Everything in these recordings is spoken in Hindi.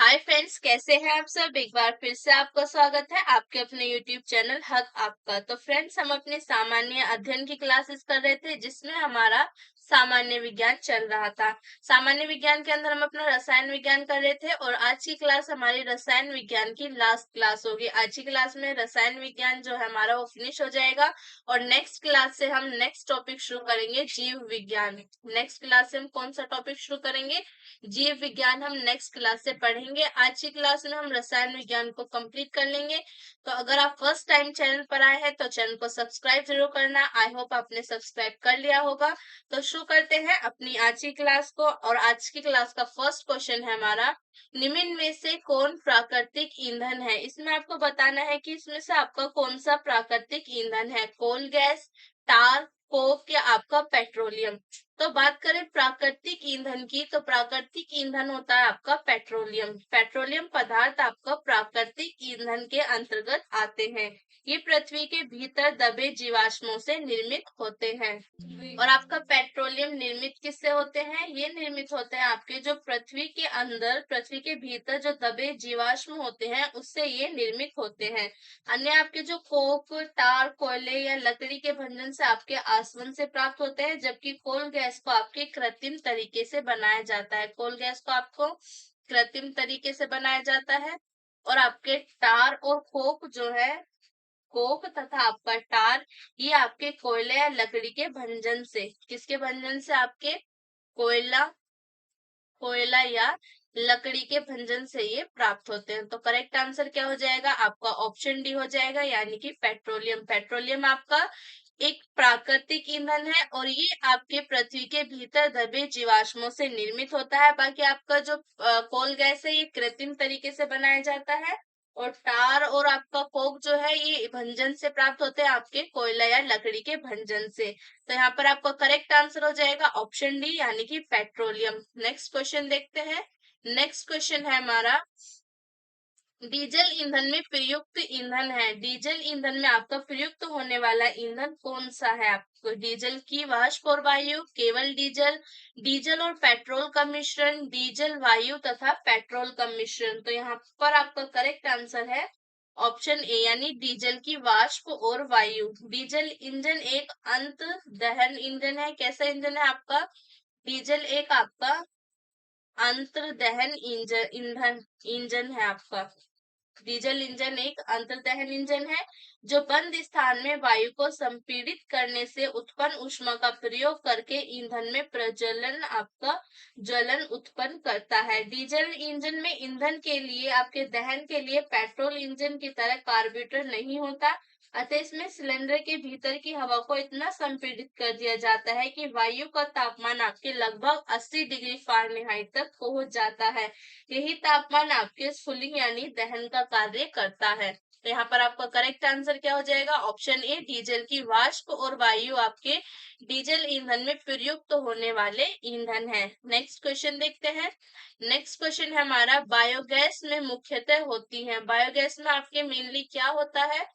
हाय फ्रेंड्स, कैसे हैं आप सब। एक बार फिर से आपका स्वागत है आपके अपने यूट्यूब चैनल हक आपका। तो फ्रेंड्स, हम अपने सामान्य अध्ययन की क्लासेस कर रहे थे जिसमें हमारा सामान्य विज्ञान चल रहा था। सामान्य विज्ञान के अंदर हम अपना रसायन विज्ञान कर रहे थे और आज की क्लास हमारी रसायन विज्ञान की लास्ट क्लास होगी। आज की क्लास में रसायन विज्ञान जो है हमारा वो फिनिश हो जाएगा और नेक्स्ट क्लास से हम नेक्स्ट टॉपिक शुरू करेंगे, जीव विज्ञान। नेक्स्ट क्लास से हम कौन सा टॉपिक शुरू करेंगे? जीव विज्ञान हम नेक्स्ट क्लास से पढ़ेंगे। आज की क्लास में हम रसायन विज्ञान को कंप्लीट कर लेंगे। तो अगर आप फर्स्ट टाइम चैनल पर आए हैं तो चैनल को सब्सक्राइब जरूर करना। आई होप आपने सब्सक्राइब कर लिया होगा। तो शुरू करते हैं अपनी आज की क्लास को। और आज की क्लास का फर्स्ट क्वेश्चन है हमारा, निम्न में से कौन प्राकृतिक ईंधन है? इसमें आपको बताना है कि इसमें से आपका कौन सा प्राकृतिक ईंधन है, कोल गैस, टार, कोक या आपका पेट्रोलियम। तो बात करें प्राकृतिक ईंधन की, तो प्राकृतिक ईंधन होता है आपका पेट्रोलियम। पेट्रोलियम पदार्थ आपका प्राकृतिक ईंधन के अंतर्गत आते हैं। ये पृथ्वी के भीतर दबे जीवाश्मों से निर्मित होते हैं। और आपका पेट्रोलियम निर्मित किससे होते हैं? ये निर्मित होते हैं आपके जो पृथ्वी के अंदर, पृथ्वी के भीतर जो दबे जीवाश्म होते हैं उससे ये निर्मित होते हैं। अन्य आपके जो कोक, टार, कोयले या लकड़ी के भंजन से आपके आसवन से प्राप्त होते हैं, जबकि कोल गैस को आपके कृत्रिम तरीके से बनाया जाता है। कोल गैस को आपको कृत्रिम तरीके से बनाया जाता है। और आपके टार और कोक जो है, कोक तथा आपका टार, ये आपके कोयले या लकड़ी के भंजन से, किसके भंजन से? आपके कोयला कोयला या लकड़ी के भंजन से ये प्राप्त होते हैं। तो करेक्ट आंसर क्या हो जाएगा? आपका ऑप्शन डी हो जाएगा, यानी कि पेट्रोलियम। पेट्रोलियम आपका एक प्राकृतिक ईंधन है और ये आपके पृथ्वी के भीतर दबे जीवाश्मों से निर्मित होता है। बाकी आपका जो कोल गैस है ये कृत्रिम तरीके से बनाया जाता है। और टार और आपका कोक जो है ये भंजन से प्राप्त होते हैं, आपके कोयला या लकड़ी के भंजन से। तो यहाँ पर आपका करेक्ट आंसर हो जाएगा ऑप्शन डी, यानी कि पेट्रोलियम। नेक्स्ट क्वेश्चन देखते हैं। नेक्स्ट क्वेश्चन है हमारा, डीजल ईंधन में प्रयुक्त ईंधन है। डीजल ईंधन में आपका प्रयुक्त होने वाला ईंधन कौन सा है? आपको डीजल की वाष्प और वायु, केवल डीजल, डीजल और पेट्रोल का मिश्रण, डीजल, वायु तथा पेट्रोल का मिश्रण। तो यहाँ पर आपका करेक्ट आंसर है ऑप्शन ए, यानी डीजल की वाष्प और वायु। डीजल इंजन एक अंत दहन इंजन है। कैसा इंजन है आपका? डीजल एक आपका अंतर्दहन ईंधन इंजन है आपका। डीजल इंजन एक अंतर्दहन इंजन है जो बंद स्थान में वायु को संपीड़ित करने से उत्पन्न ऊष्मा का प्रयोग करके ईंधन में प्रज्वलन, आपका ज्वलन उत्पन्न करता है। डीजल इंजन में ईंधन के लिए, आपके दहन के लिए पेट्रोल इंजन की तरह कार्बोरेटर नहीं होता, अतः इसमें सिलेंडर के भीतर की हवा को इतना संपीड़ित कर दिया जाता है कि वायु का तापमान आपके लगभग 80 डिग्री फ़ारेनहाइट तक पहुंच जाता है। यही तापमान आपके स्फुलिंग यानी दहन का कार्य करता है। तो यहाँ पर आपका करेक्ट आंसर क्या हो जाएगा? ऑप्शन ए, डीजल की वाष्प और वायु आपके डीजल ईंधन में प्रयुक्त होने वाले ईंधन है। नेक्स्ट क्वेश्चन देखते हैं। नेक्स्ट क्वेश्चन है हमारा, बायोगैस में मुख्यतः होती है। बायोगैस में आपके मेनली क्या होता है?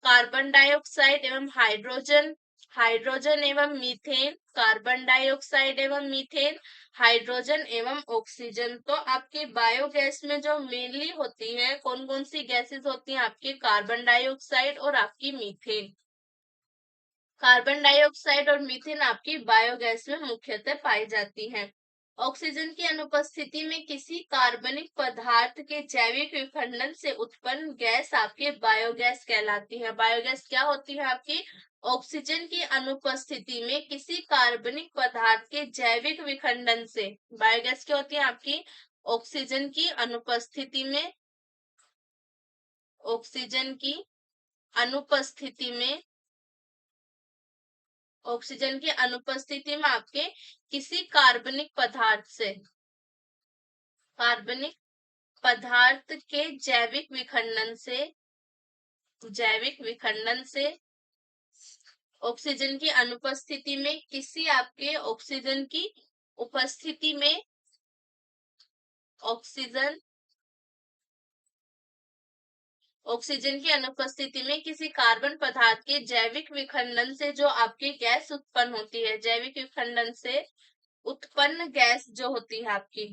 कार्बन डाइऑक्साइड एवं हाइड्रोजन, हाइड्रोजन एवं मीथेन, कार्बन डाइऑक्साइड एवं मीथेन, हाइड्रोजन एवं ऑक्सीजन। तो आपके बायोगैस में जो मेनली होती है, कौन कौन सी गैसेस होती हैं? आपके कार्बन डाइऑक्साइड और आपकी मीथेन। कार्बन डाइऑक्साइड और मीथेन आपकी बायोगैस में मुख्यतः पाई जाती हैं। ऑक्सीजन की अनुपस्थिति में किसी कार्बनिक पदार्थ के जैविक विखंडन से उत्पन्न गैस आपके बायोगैस कहलाती है। बायोगैस क्या होती है आपकी? ऑक्सीजन की अनुपस्थिति में किसी कार्बनिक पदार्थ के जैविक विखंडन से। बायोगैस क्या होती है आपकी? ऑक्सीजन की अनुपस्थिति में, ऑक्सीजन की अनुपस्थिति में, ऑक्सीजन की अनुपस्थिति में आपके किसी कार्बनिक पदार्थ से, कार्बनिक पदार्थ के जैविक विखंडन से, जैविक विखंडन से ऑक्सीजन की अनुपस्थिति में किसी आपके ऑक्सीजन की उपस्थिति में, ऑक्सीजन, ऑक्सीजन की अनुपस्थिति में किसी कार्बन पदार्थ के जैविक विखंडन से जो आपकी गैस उत्पन्न होती है, जैविक विखंडन से उत्पन्न गैस जो होती है आपकी,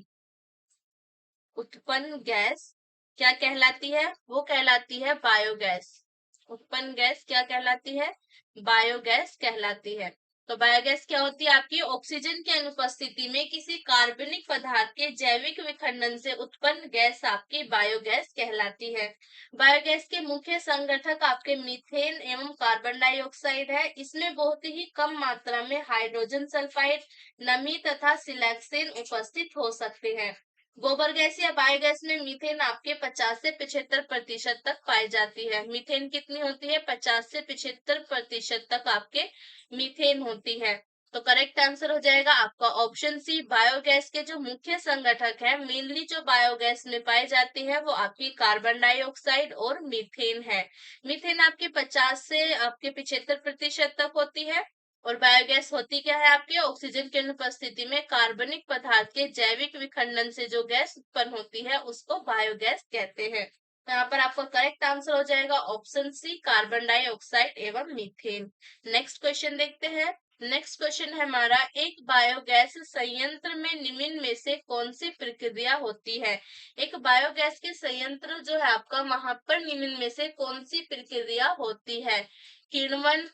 उत्पन्न गैस क्या कहलाती है? वो कहलाती है बायोगैस। उत्पन्न गैस क्या कहलाती है? बायोगैस कहलाती है। तो बायोगैस क्या होती है? आपकी ऑक्सीजन की अनुपस्थिति में किसी कार्बनिक पदार्थ के जैविक विखंडन से उत्पन्न गैस आपकी बायोगैस कहलाती है। बायोगैस के मुख्य संगठक आपके मीथेन एवं कार्बन डाइऑक्साइड है। इसमें बहुत ही कम मात्रा में हाइड्रोजन सल्फाइड, नमी तथा सिलेक्सेन उपस्थित हो सकते हैं। गोबर गैस या बायोगैस में मीथेन आपके 50 से 75% तक पाई जाती है। मीथेन कितनी होती है? 50 से 75% तक आपके मीथेन होती है। तो करेक्ट आंसर हो जाएगा आपका ऑप्शन सी। बायोगैस के जो मुख्य संगठक है, मेनली जो बायोगैस में पाई जाती है, वो आपकी कार्बन डाइऑक्साइड और मीथेन है। मीथेन आपकी 50 से आपके 75% तक होती है। और बायोगैस होती क्या है? आपके ऑक्सीजन की अनुपस्थिति में कार्बनिक पदार्थ के जैविक विखंडन से जो गैस उत्पन्न होती है, उसको बायोगैस कहते हैं। तो यहाँ पर आपका करेक्ट आंसर हो जाएगा ऑप्शन सी, कार्बन डाइऑक्साइड एवं मीथेन। नेक्स्ट क्वेश्चन देखते हैं। नेक्स्ट क्वेश्चन है हमारा, एक बायोगैस संयंत्र में निम्न में से कौन सी प्रक्रिया होती है? एक बायोगैस के संयंत्र जो है आपका, वहां पर निम्न में से कौन सी प्रक्रिया होती है? किण्वन,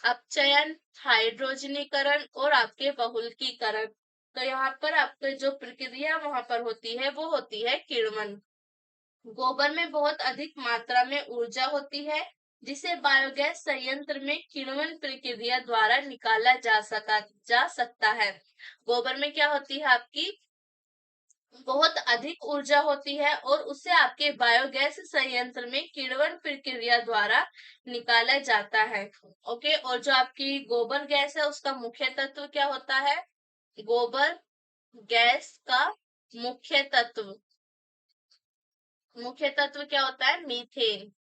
अपचयन, हाइड्रोजनीकरण और आपके बहुलकीकरण। तो यहाँ पर आपके जो प्रक्रिया वहां पर होती है, वो होती है किण्वन। गोबर में बहुत अधिक मात्रा में ऊर्जा होती है, जिसे बायोगैस संयंत्र में किण्वन प्रक्रिया द्वारा निकाला जा सकता है। गोबर में क्या होती है? आपकी बहुत अधिक ऊर्जा होती है और उसे आपके बायोगैस संयंत्र में किण्वन प्रक्रिया द्वारा निकाला जाता है। ओके, और जो आपकी गोबर गैस है, उसका मुख्य तत्व क्या होता है? गोबर गैस का मुख्य तत्व क्या होता है? मीथेन।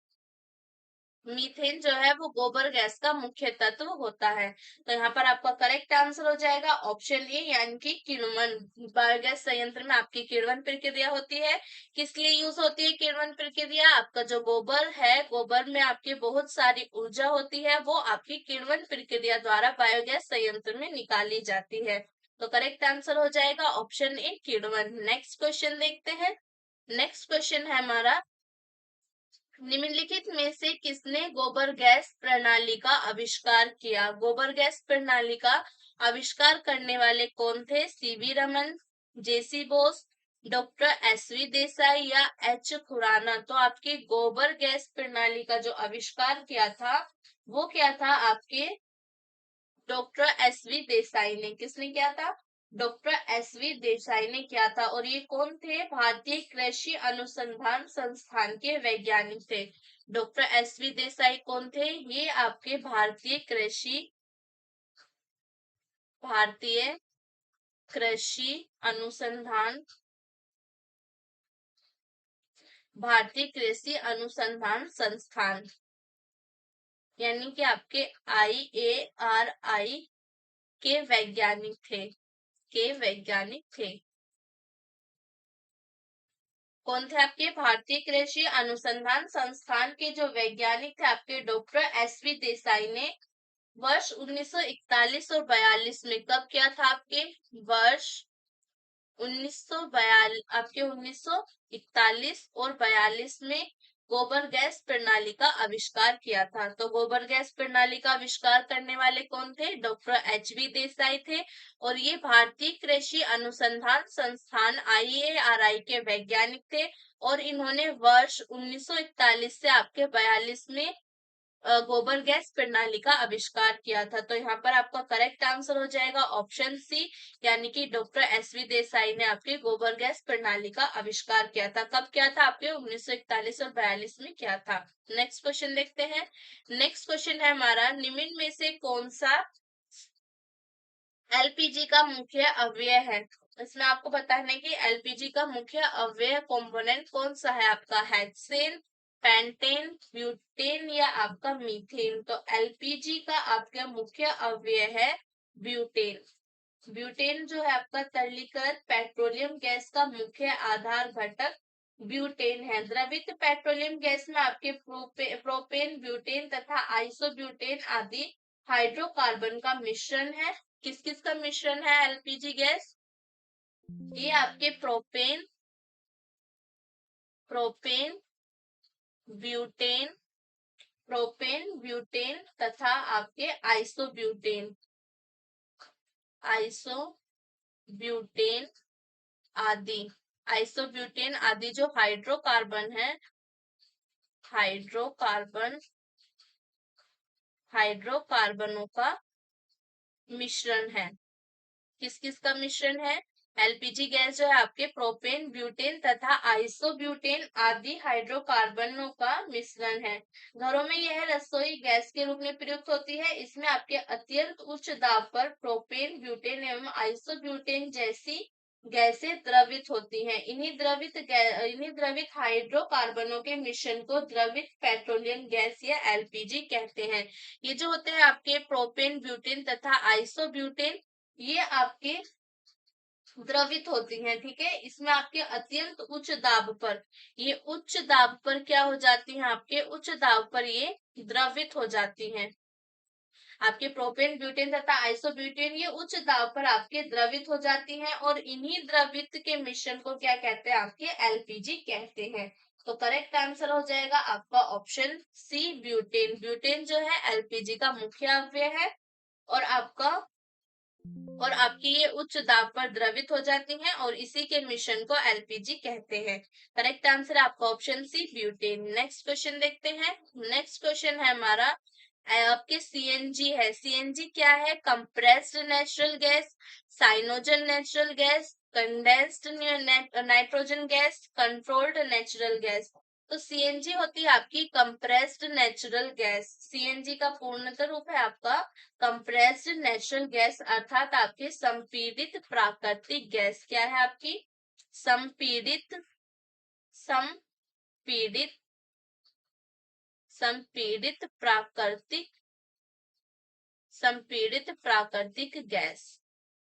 मीथेन जो है वो गोबर गैस का मुख्य तत्व होता है। तो यहाँ पर आपका करेक्ट आंसर हो जाएगा ऑप्शन ए, यानी कि किण्वन। बायोगैस संयंत्र में आपकी किण्वन प्रक्रिया होती है। किस लिए यूज होती है किण्वन प्रक्रिया? आपका जो गोबर है, गोबर में आपकी बहुत सारी ऊर्जा होती है, वो आपकी किण्वन प्रक्रिया द्वारा बायोगैस संयंत्र में निकाली जाती है। तो करेक्ट आंसर हो जाएगा ऑप्शन ए, किण्वन। नेक्स्ट क्वेश्चन देखते हैं। नेक्स्ट क्वेश्चन है हमारा, निम्नलिखित में से किसने गोबर गैस प्रणाली का आविष्कार किया? गोबर गैस प्रणाली का आविष्कार करने वाले कौन थे? सीवी रमन, जेसी बोस, डॉक्टर एसवी देसाई या एच खुराना? तो आपके गोबर गैस प्रणाली का जो आविष्कार किया था, वो क्या था? आपके डॉक्टर एसवी देसाई ने। किसने किया था? डॉक्टर एसवी देसाई ने किया था। और ये कौन थे? भारतीय कृषि अनुसंधान संस्थान के वैज्ञानिक थे। डॉक्टर एसवी देसाई कौन थे? ये आपके भारतीय कृषि अनुसंधान भारतीय कृषि अनुसंधान संस्थान, यानी कि आपके IARI के वैज्ञानिक थे। कौन थे? आपके भारतीय कृषि अनुसंधान संस्थान के जो वैज्ञानिक थे, आपके डॉक्टर एसवी देसाई ने वर्ष 1941 और 42 में, कब किया था? आपके वर्ष 1942, आपके 1941 और 42 में गोबर गैस प्रणाली का आविष्कार किया था। तो गोबर गैस प्रणाली का आविष्कार करने वाले कौन थे? डॉक्टर एचवी देसाई थे। और ये भारतीय कृषि अनुसंधान संस्थान IARI के वैज्ञानिक थे। और इन्होंने वर्ष 1941 से आपके 42 में गोबर गैस प्रणाली का आविष्कार किया था। तो यहाँ पर आपका करेक्ट आंसर हो जाएगा ऑप्शन सी, यानी कि डॉक्टर एसवी देसाई ने आपके गोबर गैस प्रणाली का आविष्कार किया था। कब किया था? आपके 1941 और 42 में किया था। नेक्स्ट क्वेश्चन देखते हैं। नेक्स्ट क्वेश्चन है हमारा, निम्न में से कौन सा LPG का मुख्य अवयव है? इसमें आपको बताना है कि LPG का मुख्य अवयव कंपोनेंट कौन सा है? आपका हेक्सेन, पेंटेन, ब्यूटेन या आपका मीथेन? तो LPG का आपका मुख्य अवयव है ब्यूटेन। ब्यूटेन जो है आपका तरलीकृत पेट्रोलियम गैस का मुख्य आधार घटक ब्यूटेन है। द्रवित पेट्रोलियम गैस में आपके प्रोपेन, ब्यूटेन तथा आइसोब्यूटेन आदि हाइड्रोकार्बन का मिश्रण है। किस किस का मिश्रण है LPG गैस? ये आपके propane, propane, butane, propane, butane तथा आपके आइसोब्यूटेन, आइसोब्यूटेन आदि। आइसोब्यूटेन आदि जो हाइड्रोकार्बन है, हाइड्रोकार्बन, हाइड्रोकार्बनों का मिश्रण है। किस किस का मिश्रण है? एलपीजी गैस जो है आपके प्रोपेन, ब्यूटेन तथा आइसोब्यूटेन आदि हाइड्रोकार्बनों का मिश्रण है। घरों में यह रसोई गैस के रूप में प्रयुक्त होती है। इसमें आपके अत्यंत उच्च दाब पर प्रोपेन, ब्यूटेन एवं आइसोब्यूटेन जैसी गैसें द्रवित होती हैं। इन्हीं द्रवित हाइड्रोकार्बनों के मिश्रण को द्रवित पेट्रोलियम गैस या एलपीजी कहते हैं। ये जो होते हैं आपके प्रोपेन, ब्यूटेन तथा आइसोब्यूटेन, ये आपके द्रवित होती हैं, ठीक है। इसमें आपके अत्यंत उच्च दाब पर, ये उच्च दाब पर क्या हो जाती हैं? आपके उच्च दाब पर ये द्रवित हो जाती हैं। आपके प्रोपेन, ब्यूटेन तथा आइसोब्यूटेन ये उच्च दाब पर आपके द्रवित हो जाती हैं और इन्हीं द्रवित के मिश्रण को क्या कहते हैं? आपके एलपीजी कहते हैं। तो करेक्ट आंसर हो जाएगा आपका ऑप्शन सी, ब्यूटेन। ब्यूटेन जो है एलपीजी का मुख्य अवयव है और आपकी ये उच्च दाब पर द्रवित हो जाती हैं और इसी के मिश्रण को एलपीजी कहते हैं। करेक्ट आंसर आपका option C, butane. Next question देखते हैं। नेक्स्ट क्वेश्चन है हमारा आपके सीएनजी है। सीएनजी क्या है? Compressed natural gas, Cyanogen natural gas, condensed nitrogen gas, controlled natural gas. तो सीएनजी होती है आपकी कंप्रेस्ड नेचुरल गैस। सीएनजी का पूर्णतः रूप है आपका कंप्रेस्ड नेचुरल गैस, अर्थात आपकी संपीड़ित प्राकृतिक गैस। क्या है आपकी? संपीड़ित, संपीड़ित, संपीड़ित प्राकृतिक, संपीड़ित प्राकृतिक गैस।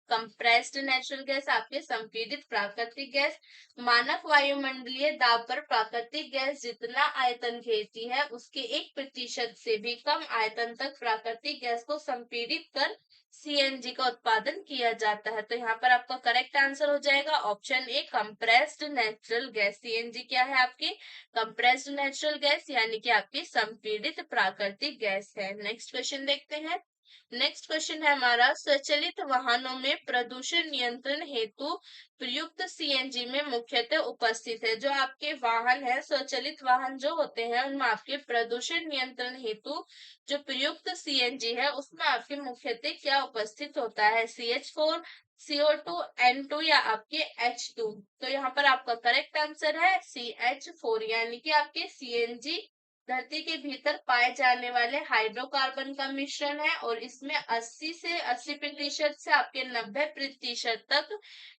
कंप्रेस्ड नेचुरल गैस आपके संपीड़ित प्राकृतिक गैस। मानक वायुमंडलीय दाब पर प्राकृतिक गैस जितना आयतन घेरती है उसके 1% से भी कम आयतन तक प्राकृतिक गैस को संपीड़ित कर सीएनजी का उत्पादन किया जाता है। तो यहाँ पर आपका करेक्ट आंसर हो जाएगा option A, compressed natural gas. CNG क्या है आपकी? कंप्रेस्ड नेचुरल गैस, यानी कि आपकी संपीड़ित प्राकृतिक गैस है। नेक्स्ट क्वेश्चन देखते हैं। नेक्स्ट क्वेश्चन है हमारा, स्वचालित वाहनों में प्रदूषण नियंत्रण हेतु प्रयुक्त सीएनजी में मुख्यतः उपस्थित है। जो आपके वाहन है, स्वचालित वाहन जो होते हैं, उनमें आपके प्रदूषण नियंत्रण हेतु जो प्रयुक्त सीएनजी है उसमें आपके मुख्यतः क्या उपस्थित होता है? CH4, CO2, N2 या आपके H2। तो यहाँ पर आपका करेक्ट आंसर है CH4, यानी कि आपके सीएनजी धरती के भीतर पाए जाने वाले हाइड्रोकार्बन का मिश्रण है और इसमें 80 से 80% से आपके 90% तक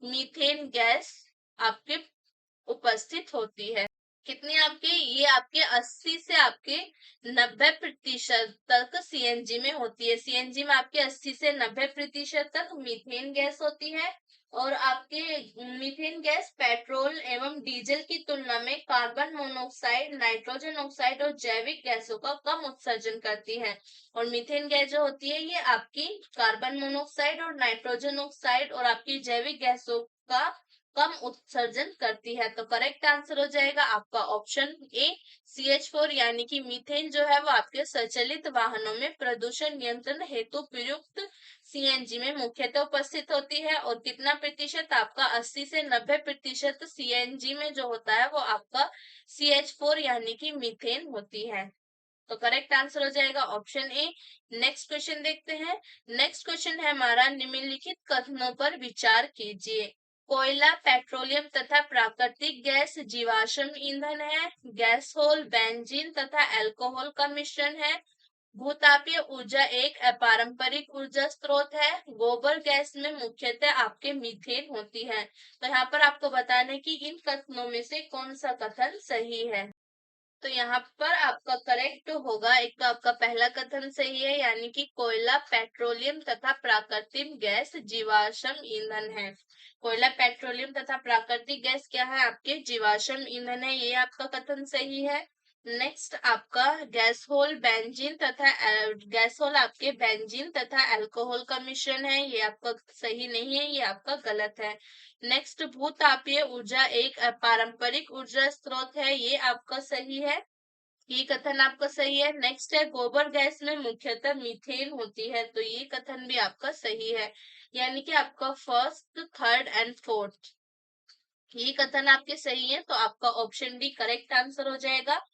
मीथेन गैस आपके उपस्थित होती है। कितनी आपके? ये आपके 80 से आपके 90% तक सीएनजी में होती है। सीएनजी में आपके 80 से 90% तक मीथेन गैस होती है और आपके मीथेन गैस पेट्रोल एवं डीजल की तुलना में कार्बन मोनोऑक्साइड, नाइट्रोजन ऑक्साइड और जैविक गैसों का कम उत्सर्जन करती है। और मीथेन गैस जो होती है ये आपकी कार्बन मोनोऑक्साइड और नाइट्रोजन ऑक्साइड और आपकी जैविक गैसों का कम उत्सर्जन करती है। तो करेक्ट आंसर हो जाएगा आपका ऑप्शन ए, CH4, यानी कि मीथेन जो है वो आपके स्वचालित वाहनों में प्रदूषण नियंत्रण हेतु प्रयुक्त सीएनजी में मुख्यतः उपस्थित होती है। और कितना प्रतिशत? आपका 80 से 90% सीएनजी में जो होता है वो आपका CH4 यानी कि मीथेन होती है। तो करेक्ट आंसर हो जाएगा ऑप्शन ए। नेक्स्ट क्वेश्चन देखते हैं। नेक्स्ट क्वेश्चन है हमारा, निम्नलिखित कथनों पर विचार कीजिए। कोयला, पेट्रोलियम तथा प्राकृतिक गैस जीवाश्म ईंधन है। गैसोल, बेंजीन तथा अल्कोहल का मिश्रण है। भूतापीय ऊर्जा एक अपारंपरिक ऊर्जा स्रोत है। गोबर गैस में मुख्यतः आपके मीथेन होती है। तो यहाँ पर आपको बताना है कि इन कथनों में से कौन सा कथन सही है। तो यहाँ पर आपका करेक्ट होगा, एक तो आपका पहला कथन सही है, यानी कि कोयला, पेट्रोलियम तथा प्राकृतिक गैस जीवाश्म ईंधन है। कोयला, पेट्रोलियम तथा प्राकृतिक गैस क्या है? आपके जीवाश्म ईंधन है, ये आपका कथन सही है। नेक्स्ट आपका गैसोल बेंजीन तथा गैसोल आपके बेंजीन तथा अल्कोहल का मिश्रण है, ये आपका सही नहीं है, ये आपका गलत है। नेक्स्ट भूतापीय ऊर्जा एक पारंपरिक ऊर्जा स्रोत है, ये आपका सही है, ये कथन आपका सही है। नेक्स्ट है गोबर गैस में मुख्यतः मीथेन होती है, तो ये कथन भी आपका सही है, यानी कि आपका फर्स्ट, थर्ड एंड फोर्थ ये कथन आपके सही है, तो आपका ऑप्शन डी करेक्ट आंसर हो जाएगा।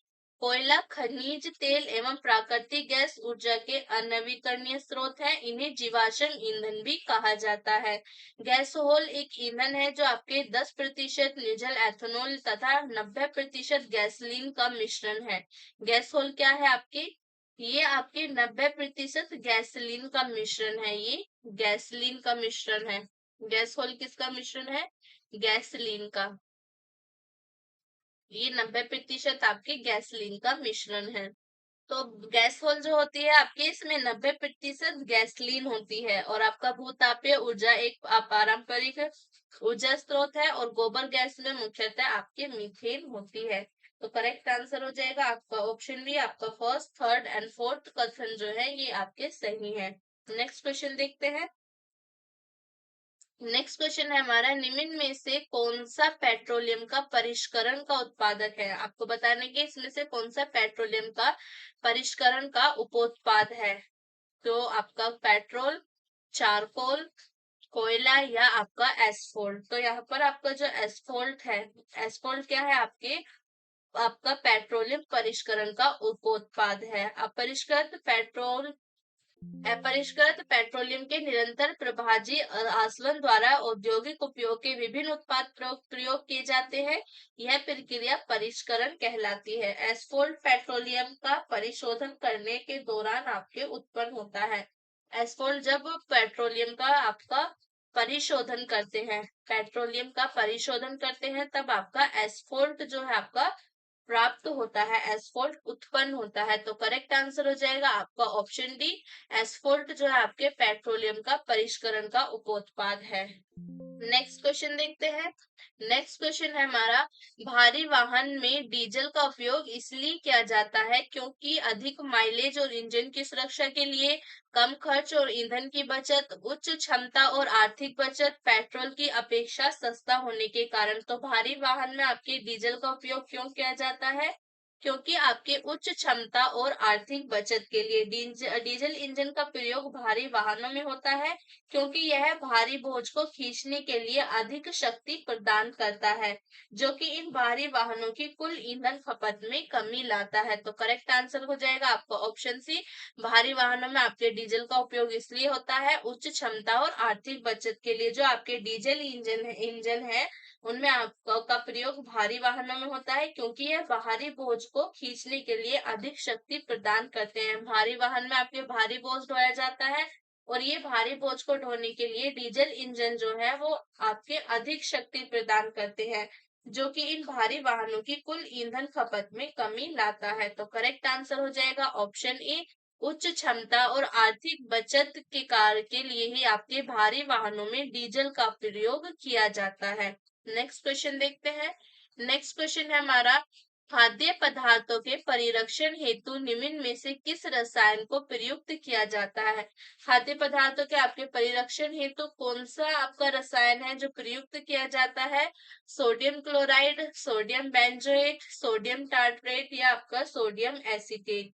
कोयला खनिज तेल एवं प्राकृतिक गैस ऊर्जा के अनवीकरणीय स्रोत है, इन्हें जीवाश्म ईंधन भी कहा जाता है। गैसोहोल एक ईंधन है जो आपके 10% निर्जल एथेनॉल तथा 90% गैसोलीन का मिश्रण है। गैसोल क्या है आपके, ये आपके 90% गैसोलीन का मिश्रण है, ये गैसोलीन का मिश्रण है। गैसोल किसका मिश्रण है, गैसोलीन का। ये 90% आपके गैसोलीन का मिश्रण है। तो गैसोल जो होती है आपके, इसमें 90% गैसोलीन होती है। और आपका भूतापीय ऊर्जा एक पारंपरिक ऊर्जा स्रोत है, और गोबर गैस में मुख्यतः आपके मीथेन होती है। तो करेक्ट आंसर हो जाएगा आपका ऑप्शन बी, आपका फर्स्ट, थर्ड एंड फोर्थ कथन जो है ये आपके सही है। नेक्स्ट क्वेश्चन देखते हैं। नेक्स्ट क्वेश्चन है हमारा, निम्न में से कौन सा पेट्रोलियम का परिष्करण का उत्पादक है। आपको बताने के इसमें से कौन सा पेट्रोलियम का परिष्करण का उपोत्पाद है। तो आपका पेट्रोल, चारकोल, कोयला या आपका एस्फोल्ट। तो यहाँ पर आपका जो एस्फोल्ट है, एस्फोल्ट क्या है आपके, आपका पेट्रोलियम परिष्करण का उपोत्पाद है। अपरिष्कृत पेट्रोल, अपरिष्कृत पेट्रोलियम के निरंतर प्रभाजी आसवन द्वारा औद्योगिक उपयोग के विभिन्न उत्पाद प्रयोग किए जाते हैं, यह प्रक्रिया परिष्करण कहलाती है। एस्फोल्ट पेट्रोलियम का परिशोधन करने के दौरान आपके उत्पन्न होता है। एस्फोल्ट जब पेट्रोलियम का आपका परिशोधन करते हैं, पेट्रोलियम का परिशोधन करते हैं, तब आपका एस्फोल्ट जो है आपका प्राप्त होता है, एस्फोल्ट उत्पन्न होता है। तो करेक्ट आंसर हो जाएगा आपका ऑप्शन डी, एस्फोल्ट जो है आपके पेट्रोलियम का परिष्करण का उपोत्पाद है। नेक्स्ट क्वेश्चन देखते हैं। नेक्स्ट क्वेश्चन है हमारा, भारी वाहन में डीजल का उपयोग इसलिए किया जाता है क्योंकि अधिक माइलेज और इंजन की सुरक्षा के लिए, कम खर्च और ईंधन की बचत, उच्च क्षमता और आर्थिक बचत, पेट्रोल की अपेक्षा सस्ता होने के कारण। तो भारी वाहन में आपके डीजल का उपयोग क्यों किया जाता है, क्योंकि आपके उच्च क्षमता और आर्थिक बचत के लिए। डीजल इंजन का प्रयोग भारी वाहनों में होता है क्योंकि यह भारी बोझ को खींचने के लिए अधिक शक्ति प्रदान करता है, जो कि इन भारी वाहनों की कुल ईंधन खपत में कमी लाता है। तो करेक्ट आंसर हो जाएगा आपका ऑप्शन सी, भारी वाहनों में आपके डीजल का उपयोग इसलिए होता है उच्च क्षमता और आर्थिक बचत के लिए। जो आपके डीजल इंजन है उनमें आपका प्रयोग भारी वाहनों में होता है क्योंकि यह भारी बोझ को खींचने के लिए अधिक शक्ति प्रदान करते हैं। भारी वाहन में आपके भारी बोझ ढोया जाता है, और ये भारी बोझ को ढोने के लिए डीजल इंजन जो है वो आपके अधिक शक्ति प्रदान करते हैं, जो कि इन भारी वाहनों की कुल ईंधन खपत में कमी लाता है। तो करेक्ट आंसर हो जाएगा ऑप्शन ए, उच्च क्षमता और आर्थिक बचत के कार्य के लिए ही आपके भारी वाहनों में डीजल का प्रयोग किया जाता है। नेक्स्ट क्वेश्चन देखते हैं। नेक्स्ट क्वेश्चन है हमारा, खाद्य पदार्थों के परिरक्षण हेतु निम्न में से किस रसायन को प्रयुक्त किया जाता है। खाद्य पदार्थों के आपके परिरक्षण हेतु कौन सा आपका रसायन है जो प्रयुक्त किया जाता है। Sodium chloride, sodium benzoate, sodium tartrate या आपका सोडियम एसीटेट।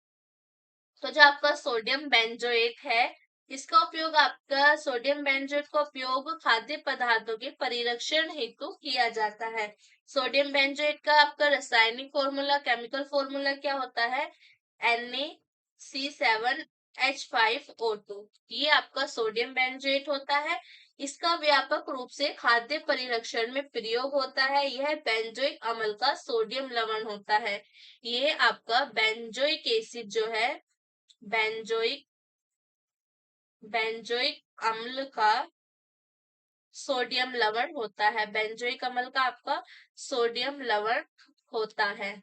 तो जो आपका सोडियम बेंजोएट है, इसका उपयोग, आपका सोडियम बेंजोएट का उपयोग खाद्य पदार्थों के परिरक्षण हेतु किया जाता है। सोडियम बेंजोएट का आपका रासायनिक फॉर्मूला, केमिकल फॉर्मूला क्या होता है, NaC7H5O2। ये आपका सोडियम बेंजोएट होता है। इसका व्यापक रूप से खाद्य परिरक्षण में प्रयोग होता है। यह बेंजोइक अम्ल का सोडियम लवण होता है। ये आपका बेंजोइक एसिड जो है, बेंजोइक बेंजोइक अम्ल का सोडियम लवण होता है। बेंजोइक अम्ल का आपका सोडियम लवण होता है।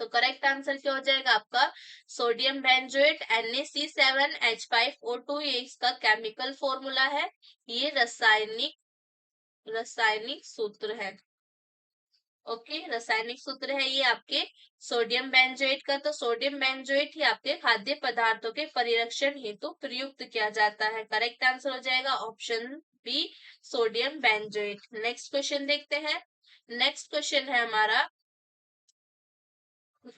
तो करेक्ट आंसर क्या हो जाएगा आपका सोडियम बेंजोएट, NaC7H5O2। ये इसका केमिकल फॉर्मूला है, ये रासायनिक सूत्र है। ओके, रासायनिक सूत्र है ये आपके सोडियम बेंजोएट का। तो सोडियम बेंजोएट ही आपके खाद्य पदार्थों के परिरक्षण हेतु प्रयुक्त किया जाता है। करेक्ट आंसर हो जाएगा option B, sodium benzoate. Next question देखते हैं। नेक्स्ट क्वेश्चन है हमारा,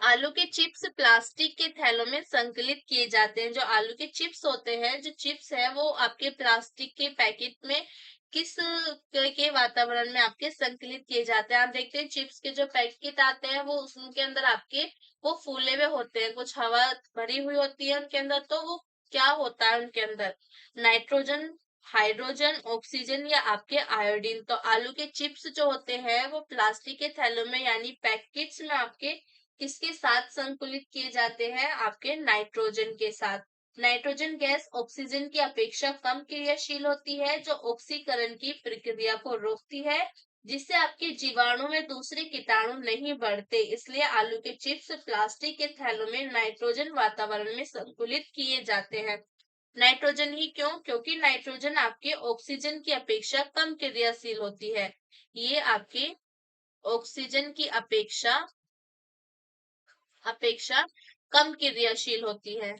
आलू के चिप्स प्लास्टिक के थैलों में संकलित किए जाते हैं। जो आलू के चिप्स होते हैं, जो चिप्स है वो आपके प्लास्टिक के पैकेट में किस के वातावरण में आपके संकलित किए जाते हैं। आप देखते हैं चिप्स के जो पैकेट आते हैं वो उनके अंदर आपके वो फूले हुए होते हैं, कुछ हवा भरी हुई होती है उनके अंदर। तो वो क्या होता है उनके अंदर, नाइट्रोजन, हाइड्रोजन, ऑक्सीजन या आपके आयोडीन। तो आलू के चिप्स जो होते हैं वो प्लास्टिक के थैलों में यानी पैकेट्स में आपके किसके साथ संकुलित किए जाते हैं, आपके नाइट्रोजन के साथ। नाइट्रोजन गैस ऑक्सीजन की अपेक्षा कम क्रियाशील होती है, जो ऑक्सीकरण की प्रक्रिया को रोकती है, जिससे आपके जीवाणु में दूसरे कीटाणु नहीं बढ़ते। इसलिए आलू के चिप्स प्लास्टिक के थैलों में नाइट्रोजन वातावरण में संकुलित किए जाते हैं। नाइट्रोजन ही क्यों? क्योंकि नाइट्रोजन आपके ऑक्सीजन की अपेक्षा कम क्रियाशील होती है। ये आपके ऑक्सीजन की अपेक्षा अपेक्षा कम क्रियाशील होती है,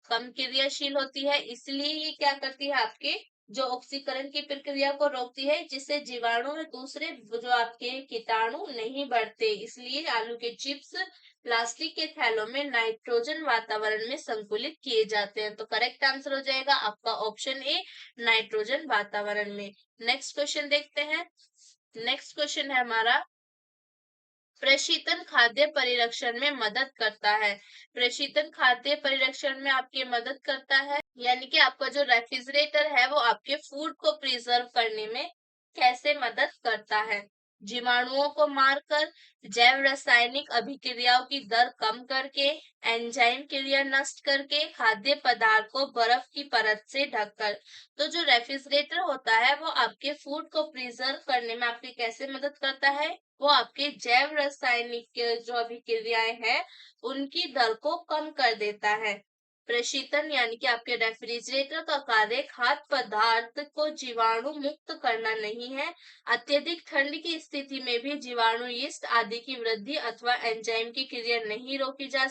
कम क्रियाशील होती है। इसलिए ये क्या करती है, आपके जो ऑक्सीकरण की प्रक्रिया को रोकती है, जिससे जीवाणु और दूसरे जो आपके कीटाणु नहीं बढ़ते। इसलिए आलू के चिप्स प्लास्टिक के थैलों में नाइट्रोजन वातावरण में संकुलित किए जाते हैं। तो करेक्ट आंसर हो जाएगा आपका ऑप्शन ए, नाइट्रोजन वातावरण में। नेक्स्ट क्वेश्चन देखते हैं। नेक्स्ट क्वेश्चन है हमारा, प्रशीतन खाद्य परिरक्षण में मदद करता है। प्रशीतन खाद्य परिरक्षण में आपकी मदद करता है, यानी कि आपका जो रेफ्रिजरेटर है वो आपके फूड को प्रिजर्व करने में कैसे मदद करता है। जीवाणुओं को मारकर, जैव रासायनिक अभिक्रियाओं की दर कम करके, एंजाइम क्रिया नष्ट करके, खाद्य पदार्थ को बर्फ की परत से ढककर। तो जो रेफ्रिजरेटर होता है वो आपके फूड को प्रिजर्व करने में आपकी कैसे मदद करता है, वो आपके जैव रासायनिक जो अभिक्रियाएं हैं उनकी दर को कम कर देता है। प्रशीतन यानी कि आपके रेफ्रिजरेटर का कार्य खाद्य पदार्थ को जीवाणु मुक्त करना नहीं है। अत्यधिक ठंड की स्थिति में भी जीवाणु, यीस्ट आदि की वृद्धि अथवा एंजाइम की क्रिया नहीं रोकी जा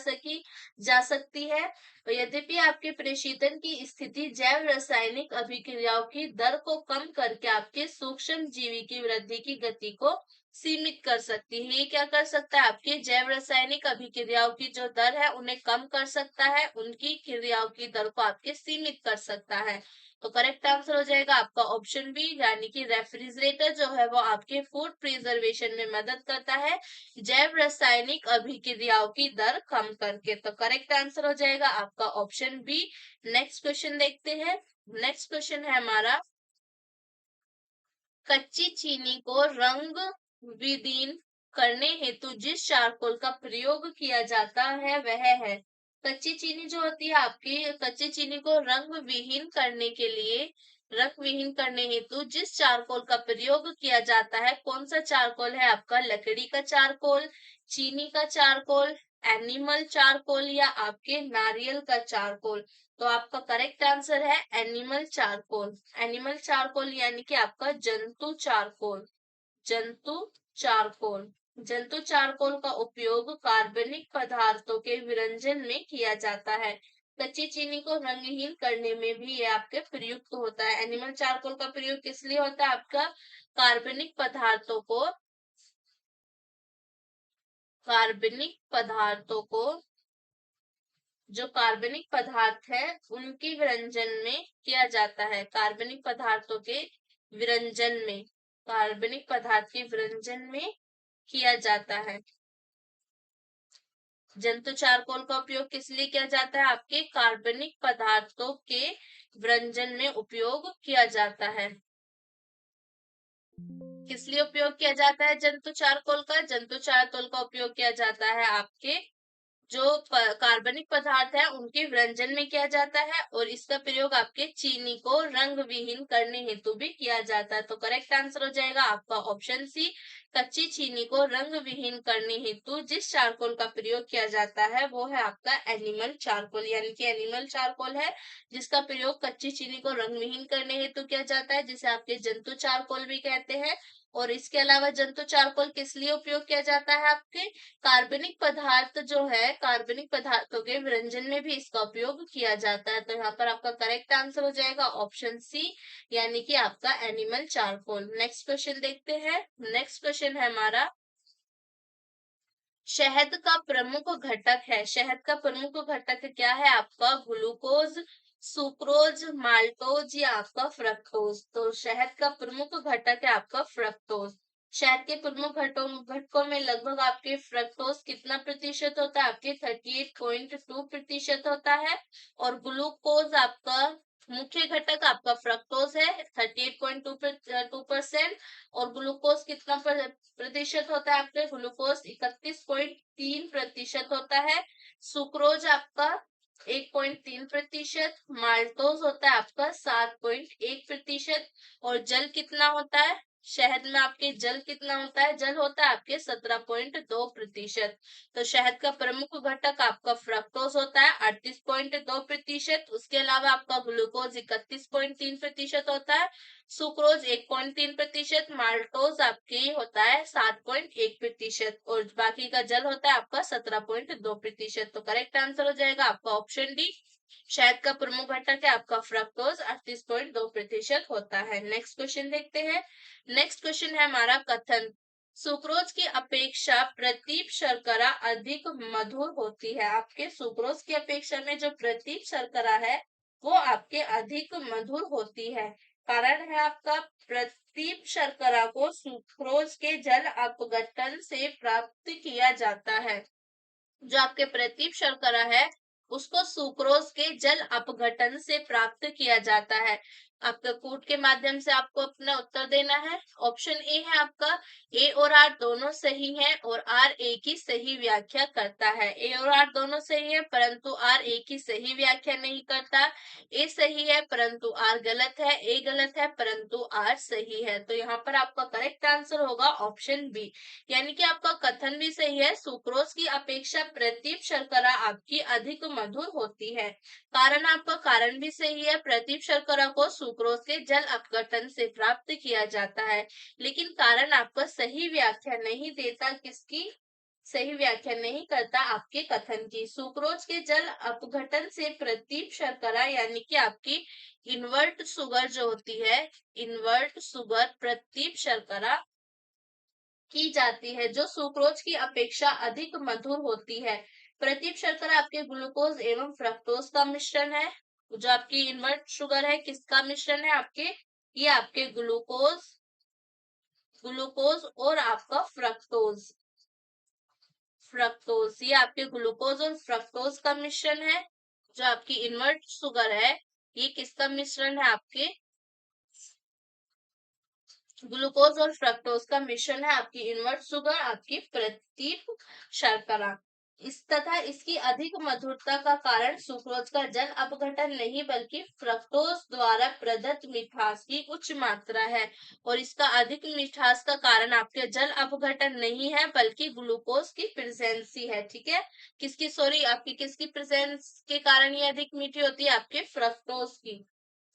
सकती है। यद्यपि आपके प्रशीतन की स्थिति जैव रासायनिक अभिक्रियाओं की दर को कम करके आपके सूक्ष्म जीवी की वृद्धि की गति को सीमित कर सकती है। ये क्या कर सकता है, आपके जैव रासायनिक अभिक्रियाओं की जो दर है उन्हें कम कर सकता है, उनकी क्रियाओं की दर को आपके सीमित कर सकता है। तो करेक्ट आंसर हो जाएगा आपका ऑप्शन बी, यानी कि रेफ्रिजरेटर जो है वो आपके फूड प्रिजर्वेशन में मदद करता है, जैव रासायनिक अभिक्रियाओं की दर कम करके। तो करेक्ट आंसर हो जाएगा आपका ऑप्शन बी। नेक्स्ट क्वेश्चन देखते हैं। नेक्स्ट क्वेश्चन है हमारा, कच्ची चीनी को रंग विदीन करने हेतु जिस चारकोल का प्रयोग किया जाता है वह है। कच्ची चीनी जो होती है आपकी, कच्ची चीनी को रंग विहीन करने के लिए, रंग विहीन करने हेतु जिस चारकोल का प्रयोग किया जाता है, कौन सा चारकोल है आपका, लकड़ी का चारकोल, चीनी का चारकोल, एनिमल चारकोल या आपके नारियल का चारकोल। तो आपका करेक्ट आंसर है एनिमल चारकोल। एनिमल चारकोल यानी कि आपका जंतु चारकोल, जंतु चारकोल। जंतु चारकोल का उपयोग कार्बनिक पदार्थों के विरंजन में किया जाता है। कच्ची चीनी को रंगहीन करने में भी ये आपके प्रयुक्त होता है। एनिमल चारकोल का प्रयोग किस लिए होता है, आपका कार्बनिक पदार्थों को, कार्बनिक पदार्थों को, जो कार्बनिक पदार्थ है उनके विरंजन में किया जाता है। कार्बनिक पदार्थों के विरंजन में, कार्बनिक पदार्थ के विरंजन में किया जाता है। जंतु चारकोल का उपयोग किस लिए किया जाता है, आपके कार्बनिक पदार्थों के विरंजन में उपयोग किया जाता है। किस लिए उपयोग किया जाता है जंतु चारकोल का, जंतु चारकोल का उपयोग किया जाता है आपके जो कार्बनिक पदार्थ है उनके व्यंजन में किया जाता है, और इसका प्रयोग आपके चीनी को रंग विहीन करने हेतु भी किया जाता है। तो करेक्ट आंसर हो जाएगा आपका ऑप्शन सी, कच्ची चीनी को रंग विहीन करने हेतु जिस चारकोल का प्रयोग किया जाता है वो है आपका एनिमल चारकोल। यानी कि एनिमल चारकोल है जिसका प्रयोग कच्ची चीनी को रंग विहीन करने हेतु किया जाता है, जिसे आपके जंतु चारकोल भी कहते हैं। और इसके अलावा जंतु चारकोल किस लिए उपयोग किया जाता है? आपके कार्बनिक पदार्थ जो है, कार्बनिक पदार्थों के विरंजन में भी इसका उपयोग किया जाता है। तो यहाँ पर आपका करेक्ट आंसर हो जाएगा ऑप्शन सी, यानी कि आपका एनिमल चारकोल। नेक्स्ट क्वेश्चन देखते हैं। नेक्स्ट क्वेश्चन है हमारा, शहद का प्रमुख घटक है, शहद का प्रमुख घटक क्या है? आपका ग्लूकोज, सुक्रोज, माल्टोज या आपका फ्रक्टोज। तो शहद का प्रमुख घटक है आपका फ्रक्टोज। शहद के प्रमुख घटकों में लगभग आपके फ्रक्टोज कितना प्रतिशत होता है? आपके 38.2% होता है। और ग्लूकोज आपका मुख्य घटक आपका फ्रक्टोज है 38.2%। और ग्लूकोज कितना प्रतिशत होता है? आपके ग्लूकोज 31.3% होता है। सुक्रोज आपका 1.3%, माल्टोज होता है आपका 7.1%। और जल कितना होता है? शहद में आपके जल कितना होता है? जल होता है आपके 17.2%। तो शहद का प्रमुख घटक आपका फ्रक्टोज होता है 38.2%। उसके अलावा आपका ग्लूकोज 31.3% होता है। सुक्रोज 1.3%, माल्टोज आपके होता है 7.1% और बाकी का जल होता है आपका 17.2%। तो करेक्ट आंसर हो जाएगा आपका ऑप्शन डी। शहद का प्रमुख घटक है आपका फ्रक्टोज 38.2% होता है। नेक्स्ट क्वेश्चन देखते हैं। नेक्स्ट क्वेश्चन है हमारा, कथन सुक्रोज की अपेक्षा प्रतीप शर्करा अधिक मधुर होती है। आपके सुक्रोज की अपेक्षा में जो प्रतीप शर्करा है वो आपके अधिक मधुर होती है। कारण है आपका, प्रतीप शर्करा को सुक्रोज के जल अपघटन से प्राप्त किया जाता है। जो आपके प्रतीप शर्करा है उसको सुक्रोज के जल अपघटन से प्राप्त किया जाता है। आपका कूट के माध्यम से आपको अपना उत्तर देना है। ऑप्शन ए है आपका, ए और आर दोनों सही है और आर ए की सही व्याख्या करता है। ए और आर दोनों सही है परंतु आर ए की सही व्याख्या नहीं करता। ए सही है परंतु आर गलत है, ए गलत है परंतु आर सही है। तो यहाँ पर आपका करेक्ट आंसर होगा ऑप्शन बी, यानी कि आपका कथन भी सही है, सुक्रोज की अपेक्षा प्रतीप शर्करा आपकी अधिक मधुर होती है। कारण आपका कारण भी सही है, प्रतीप शर्करा को सुक्रोज के जल अपघटन से प्राप्त किया जाता है। लेकिन कारण आपका सही व्याख्या नहीं देता, किसकी सही व्याख्या नहीं करता? आपके कथन की। सुक्रोज के जल अपघटन से प्रतीप शर्करा यानी कि आपकी इन्वर्ट शुगर जो होती है, इन्वर्ट शुगर प्रतीप शर्करा की जाती है जो सुक्रोज की अपेक्षा अधिक मधुर होती है। प्रतीप शर्करा आपके ग्लूकोज एवं फ्रक्टोज का मिश्रण है। जो आपकी इन्वर्ट शुगर है किसका मिश्रण है? आपके ये आपके ग्लूकोज, ग्लूकोज और आपका फ्रक्टोज, फ्रक्टोज ये आपके ग्लूकोज और फ्रक्टोज का मिश्रण है। जो आपकी इन्वर्ट शुगर है ये किसका मिश्रण है? आपके ग्लूकोज और फ्रक्टोज का मिश्रण है आपकी इन्वर्ट शुगर, आपकी प्रतीप शर्करा। इस तथा इसकी अधिक मधुरता का कारण सुक्रोज का जल अपघटन नहीं बल्कि फ्रक्टोज द्वारा प्रदत्त मिठास की उच्च मात्रा है। और इसका अधिक मिठास का कारण आपके जल अपघटन नहीं है बल्कि ग्लूकोज की प्रेजेंसी है। ठीक है, किसकी, सॉरी, आपकी किसकी प्रेजेंस के कारण ये अधिक मीठी होती है? आपके फ्रक्टोज की,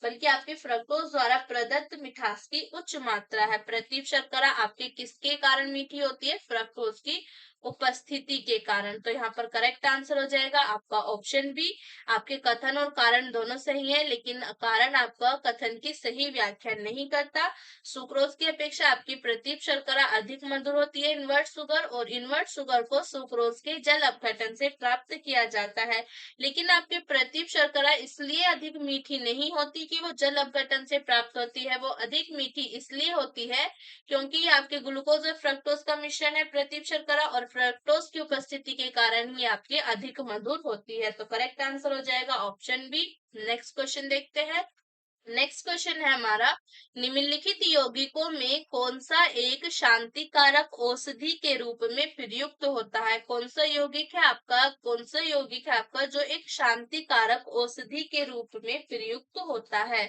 बल्कि आपके फ्रक्टोज द्वारा प्रदत्त मिठास की उच्च मात्रा है। प्रतीप शर्करा आपके किसके कारण मीठी होती है? फ्रक्टोज की उपस्थिति के कारण। तो यहाँ पर करेक्ट आंसर हो जाएगा आपका ऑप्शन बी। आपके कथन और कारण दोनों सही है लेकिन कारण आपका कथन की सही व्याख्या नहीं करता। सुक्रोज की अपेक्षा आपकी प्रतीप शर्करा अधिक मधुर होती है, इन्वर्ट शुगर, और इन्वर्ट शुगर को सुक्रोज के जल अपघटन से प्राप्त किया जाता है। लेकिन आपके प्रतीप शर्करा इसलिए अधिक मीठी नहीं होती कि वो जल अपघटन से प्राप्त होती है, वो अधिक मीठी इसलिए होती है क्योंकि ये आपके ग्लूकोज और फ्रक्टोज का मिश्रण है प्रतीप शर्करा, और फ्रक्टोज की उपस्थिति के कारण ही आपके अधिक मधुर होती है। तो करेक्ट आंसर हो जाएगा ऑप्शन बी। नेक्स्ट क्वेश्चन देखते हैं। नेक्स्ट क्वेश्चन है हमारा, निम्नलिखित यौगिकों में कौन सा एक शांतिकारक औषधि के रूप में प्रयुक्त होता है? कौन सा यौगिक है आपका, कौन सा यौगिक है आपका जो एक शांतिकारक औषधि के रूप में प्रयुक्त होता है?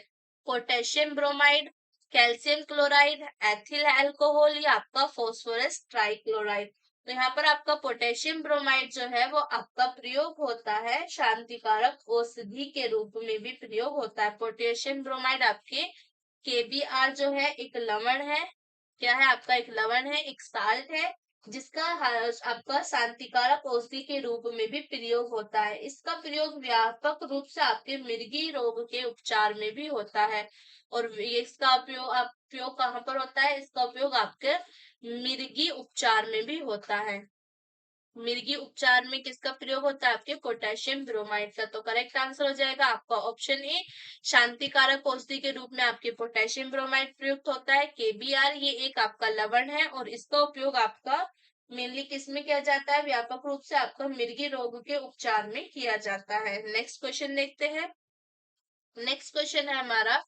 Potassium bromide, calcium chloride, ethyl alcohol या आपका फॉस्फोरस ट्राइक्लोराइड। तो यहाँ पर आपका पोटेशियम ब्रोमाइड जो है वो आपका प्रयोग होता है शांतिकारक औषधि के रूप में भी प्रयोग होता है। पोटेशियम ब्रोमाइड आपके KBr जो है एक लवण है, क्या है आपका, एक लवण है, एक साल्ट है, जिसका आपका शांतिकारक औषधि के रूप में भी प्रयोग होता है। इसका प्रयोग व्यापक रूप से आपके मिर्गी रोग के उपचार में भी होता है। और ये इसका उपयोग कहाँ पर होता है, इसका उपयोग आपके मिर्गी उपचार में भी होता है। मिर्गी उपचार में किसका प्रयोग होता है, आपके पोटेशियम ब्रोमाइड का। तो करेक्ट आंसर हो जाएगा आपका ऑप्शन ए, शांतिकारक औषधि के रूप में आपके पोटेशियम ब्रोमाइड प्रयुक्त होता है। केबीआर ये एक आपका लवण है और इसका उपयोग आपका मेनली किस में किया जाता है, व्यापक रूप से आपका मिर्गी रोग के उपचार में किया जाता है। नेक्स्ट क्वेश्चन देखते हैं। नेक्स्ट क्वेश्चन है हमारा,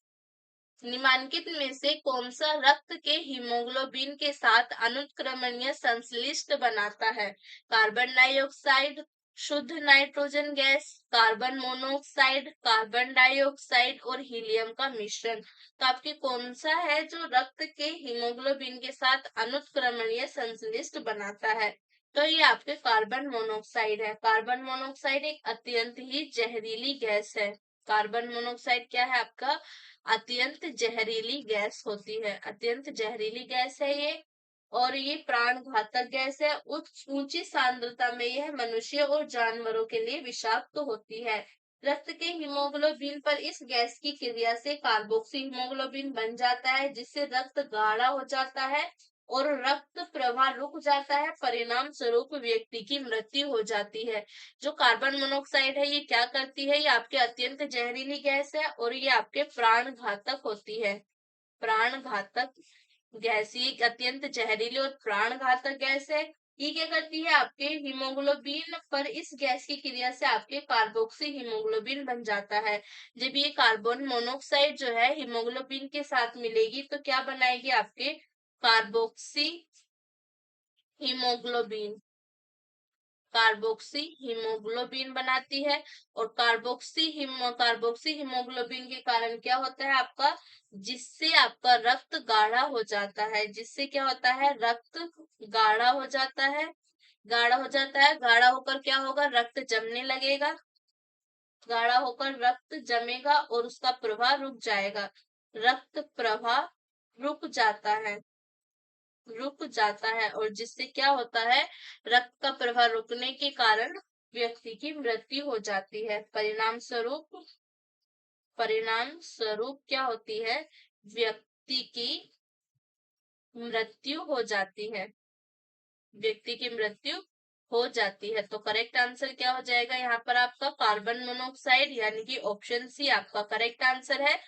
निम्नलिखित में से कौन सा रक्त के हीमोग्लोबिन के साथ अनुत्क्रमणीय संश्लिष्ट बनाता है? कार्बन डाइऑक्साइड, शुद्ध nitrogen gas, carbon monoxide, carbon dioxide और हीलियम का मिश्रण। तो आपके कौन सा है जो रक्त के हीमोग्लोबिन के साथ अनुत्क्रमणीय संश्लिष्ट बनाता है? तो ये आपके कार्बन मोनोऑक्साइड है। कार्बन मोनोऑक्साइड एक अत्यंत ही जहरीली गैस है। कार्बन मोनोऑक्साइड क्या है आपका, अत्यंत जहरीली गैस होती है। अत्यंत जहरीली गैस है ये, और ये प्राण घातक गैस है। उच्च ऊंची सांद्रता में यह मनुष्य और जानवरों के लिए विषाक्त होती है। रक्त के हीमोग्लोबिन पर इस गैस की क्रिया से कार्बोक्सी हीमोग्लोबिन बन जाता है, जिससे रक्त गाढ़ा हो जाता है और रक्त प्रवाह रुक जाता है। परिणाम स्वरूप व्यक्ति की मृत्यु हो जाती है। जो कार्बन मोनोऑक्साइड है ये क्या करती है, ये आपके अत्यंत जहरीली गैस है और ये आपके प्राण घातक होती है। प्राण घातक गैस, ये अत्यंत जहरीली और प्राण घातक गैस है। ये क्या करती है, आपके हीमोग्लोबिन पर इस गैस की क्रिया से आपके कार्बोक्सी हीमोग्लोबिन बन जाता है। जब ये कार्बन मोनोऑक्साइड जो है हीमोग्लोबिन के साथ मिलेगी तो क्या बनाएगी, आपके कार्बोक्सी हीमोग्लोबिन, कार्बोक्सी हीमोग्लोबिन बनाती है। और कार्बोक्सी हीमोग्लोबिन के कारण क्या होता है आपका, जिससे आपका रक्त गाढ़ा हो जाता है। जिससे क्या होता है, रक्त गाढ़ा हो जाता है। गाढ़ा हो जाता है, गाढ़ा होकर क्या होगा, रक्त जमने लगेगा। गाढ़ा होकर रक्त जमेगा और उसका प्रवाह रुक जाएगा। रक्त प्रवाह रुक जाता है, रुक जाता है, और जिससे क्या होता है, रक्त का प्रवाह रुकने के कारण व्यक्ति की मृत्यु हो जाती है। परिणाम स्वरूप क्या होती है, व्यक्ति की मृत्यु हो जाती है। व्यक्ति की मृत्यु हो जाती है। तो करेक्ट आंसर क्या हो जाएगा यहाँ पर आपका, कार्बन मोनोऑक्साइड, यानी कि ऑप्शन सी आपका करेक्ट आंसर है।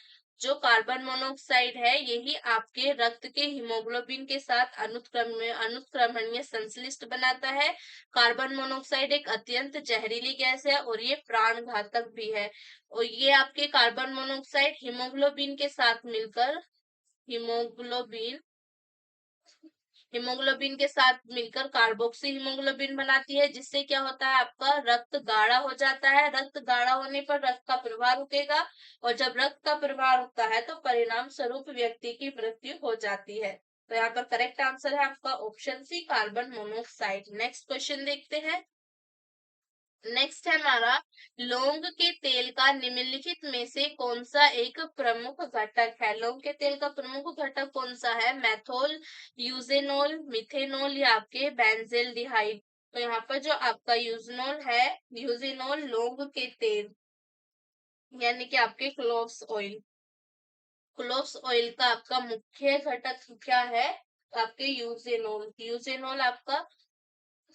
जो कार्बन मोनोऑक्साइड है यही आपके रक्त के हीमोग्लोबिन के साथ अनुत्क्रमणीय संश्लिष्ट बनाता है। कार्बन मोनोऑक्साइड एक अत्यंत जहरीली गैस है और ये प्राण घातक भी है। और ये आपके कार्बन मोनोऑक्साइड हीमोग्लोबिन के साथ मिलकर हीमोग्लोबिन हीमोग्लोबिन के साथ मिलकर कार्बोक्सी हीमोग्लोबिन बनाती है, जिससे क्या होता है, आपका रक्त गाढ़ा हो जाता है। रक्त गाढ़ा होने पर रक्त का प्रवाह रुकेगा, और जब रक्त का प्रवाह रुकता है तो परिणाम स्वरूप व्यक्ति की मृत्यु हो जाती है। तो यहाँ पर करेक्ट आंसर है आपका option C, carbon monoxide. Next question देखते हैं। नेक्स्ट है हमारा, लौंग के तेल का निम्नलिखित में से कौन सा एक प्रमुख घटक है? लौंग के तेल का प्रमुख घटक कौन सा है? मेथोल, यूजेनोल, मिथेनॉल या आपके बेंजील्डिहाइड। तो यहाँ पर जो आपका यूजेनोल है, यूजेनोल लौंग के तेल यानी कि आपके क्लोव्स ऑयल, क्लोव्स ऑयल का आपका मुख्य घटक क्या है? आपके यूजेनोल। यूजेनोल आपका,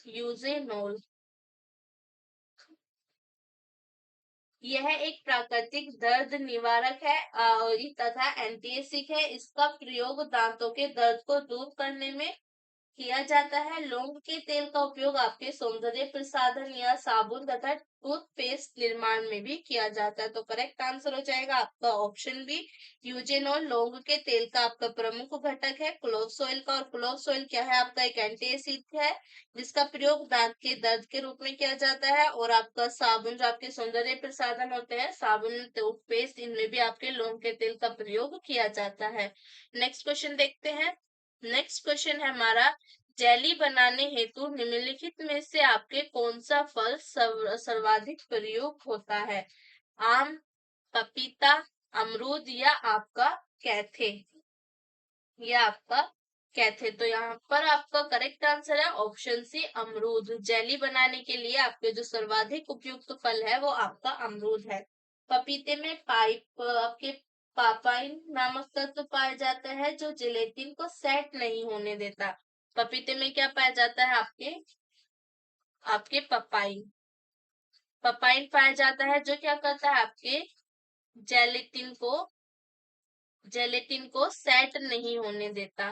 यूजेनोल यह एक प्राकृतिक दर्द निवारक है तथा एंटीएसिड है। इसका प्रयोग दांतों के दर्द को दूर करने में किया जाता है। लौंग के तेल का उपयोग आपके सौंदर्य प्रसाधन या साबुन तथा टूथपेस्ट निर्माण में भी किया जाता है। तो करेक्ट आंसर हो जाएगा आपका ऑप्शन बी, यूजेनॉल लौंग के तेल का आपका प्रमुख घटक है। क्लोव्स ऑयल का, और क्लोव्स ऑयल क्या है आपका, एक एंटी एसिड है जिसका प्रयोग दांत के दर्द के रूप में किया जाता है। और आपका साबुन, जो आपके सौंदर्य प्रसाधन होते हैं, साबुन, टूथपेस्ट, इनमें भी आपके लौंग के तेल का प्रयोग किया जाता है। नेक्स्ट क्वेश्चन देखते हैं। नेक्स्ट क्वेश्चन है हमारा, जेली बनाने हेतु निम्नलिखित में से आपके कौन सा फल सर्वाधिक प्रयोग होता है? आम, पपीता, अमरूद या आपका कैथे, या आपका कैथे। तो यहाँ पर आपका करेक्ट आंसर है ऑप्शन सी अमरूद। जेली बनाने के लिए आपके जो सर्वाधिक उपयुक्त फल है वो आपका अमरूद है। पपीते में आपके पापाइन नामक तत्व पाया जाता है जो जिलेटिन को सेट नहीं होने देता। पपीते में क्या पाया जाता है आपके आपके पपाइन पपाइन पाया जाता है जो क्या करता है आपके जेलेटिन को सेट नहीं होने देता।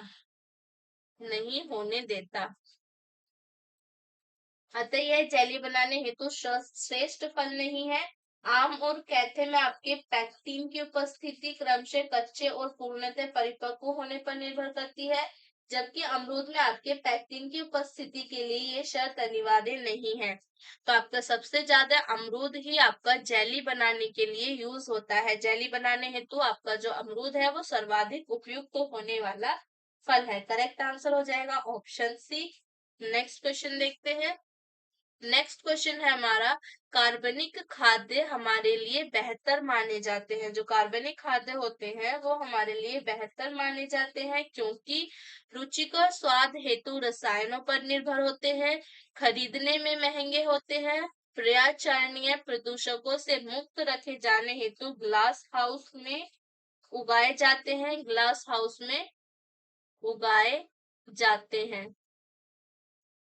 अतः यह जेली बनाने हेतु श्रेष्ठ फल नहीं है। आम और कैथे में आपके पैक्टिन की उपस्थिति क्रमशः कच्चे और पूर्णतः परिपक्व होने पर निर्भर करती है, जबकि अमरूद में आपके पैक्टिन की उपस्थिति के लिए ये शर्त अनिवार्य नहीं है। तो आपका सबसे ज्यादा अमरूद ही आपका जेली बनाने के लिए यूज होता है। जेली बनाने हेतु आपका जो अमरूद है वो सर्वाधिक उपयुक्त होने वाला फल है। करेक्ट आंसर हो जाएगा ऑप्शन सी। नेक्स्ट क्वेश्चन देखते हैं। नेक्स्ट क्वेश्चन है हमारा, कार्बनिक खाद्य हमारे लिए बेहतर माने जाते हैं। जो कार्बनिक खाद्य होते हैं वो हमारे लिए बेहतर माने जाते हैं क्योंकि रुचिकर स्वाद हेतु रसायनों पर निर्भर होते हैं, खरीदने में महंगे होते हैं, पर्यावरणीय प्रदूषकों से मुक्त रखे जाने हेतु ग्लास हाउस में उगाए जाते हैं।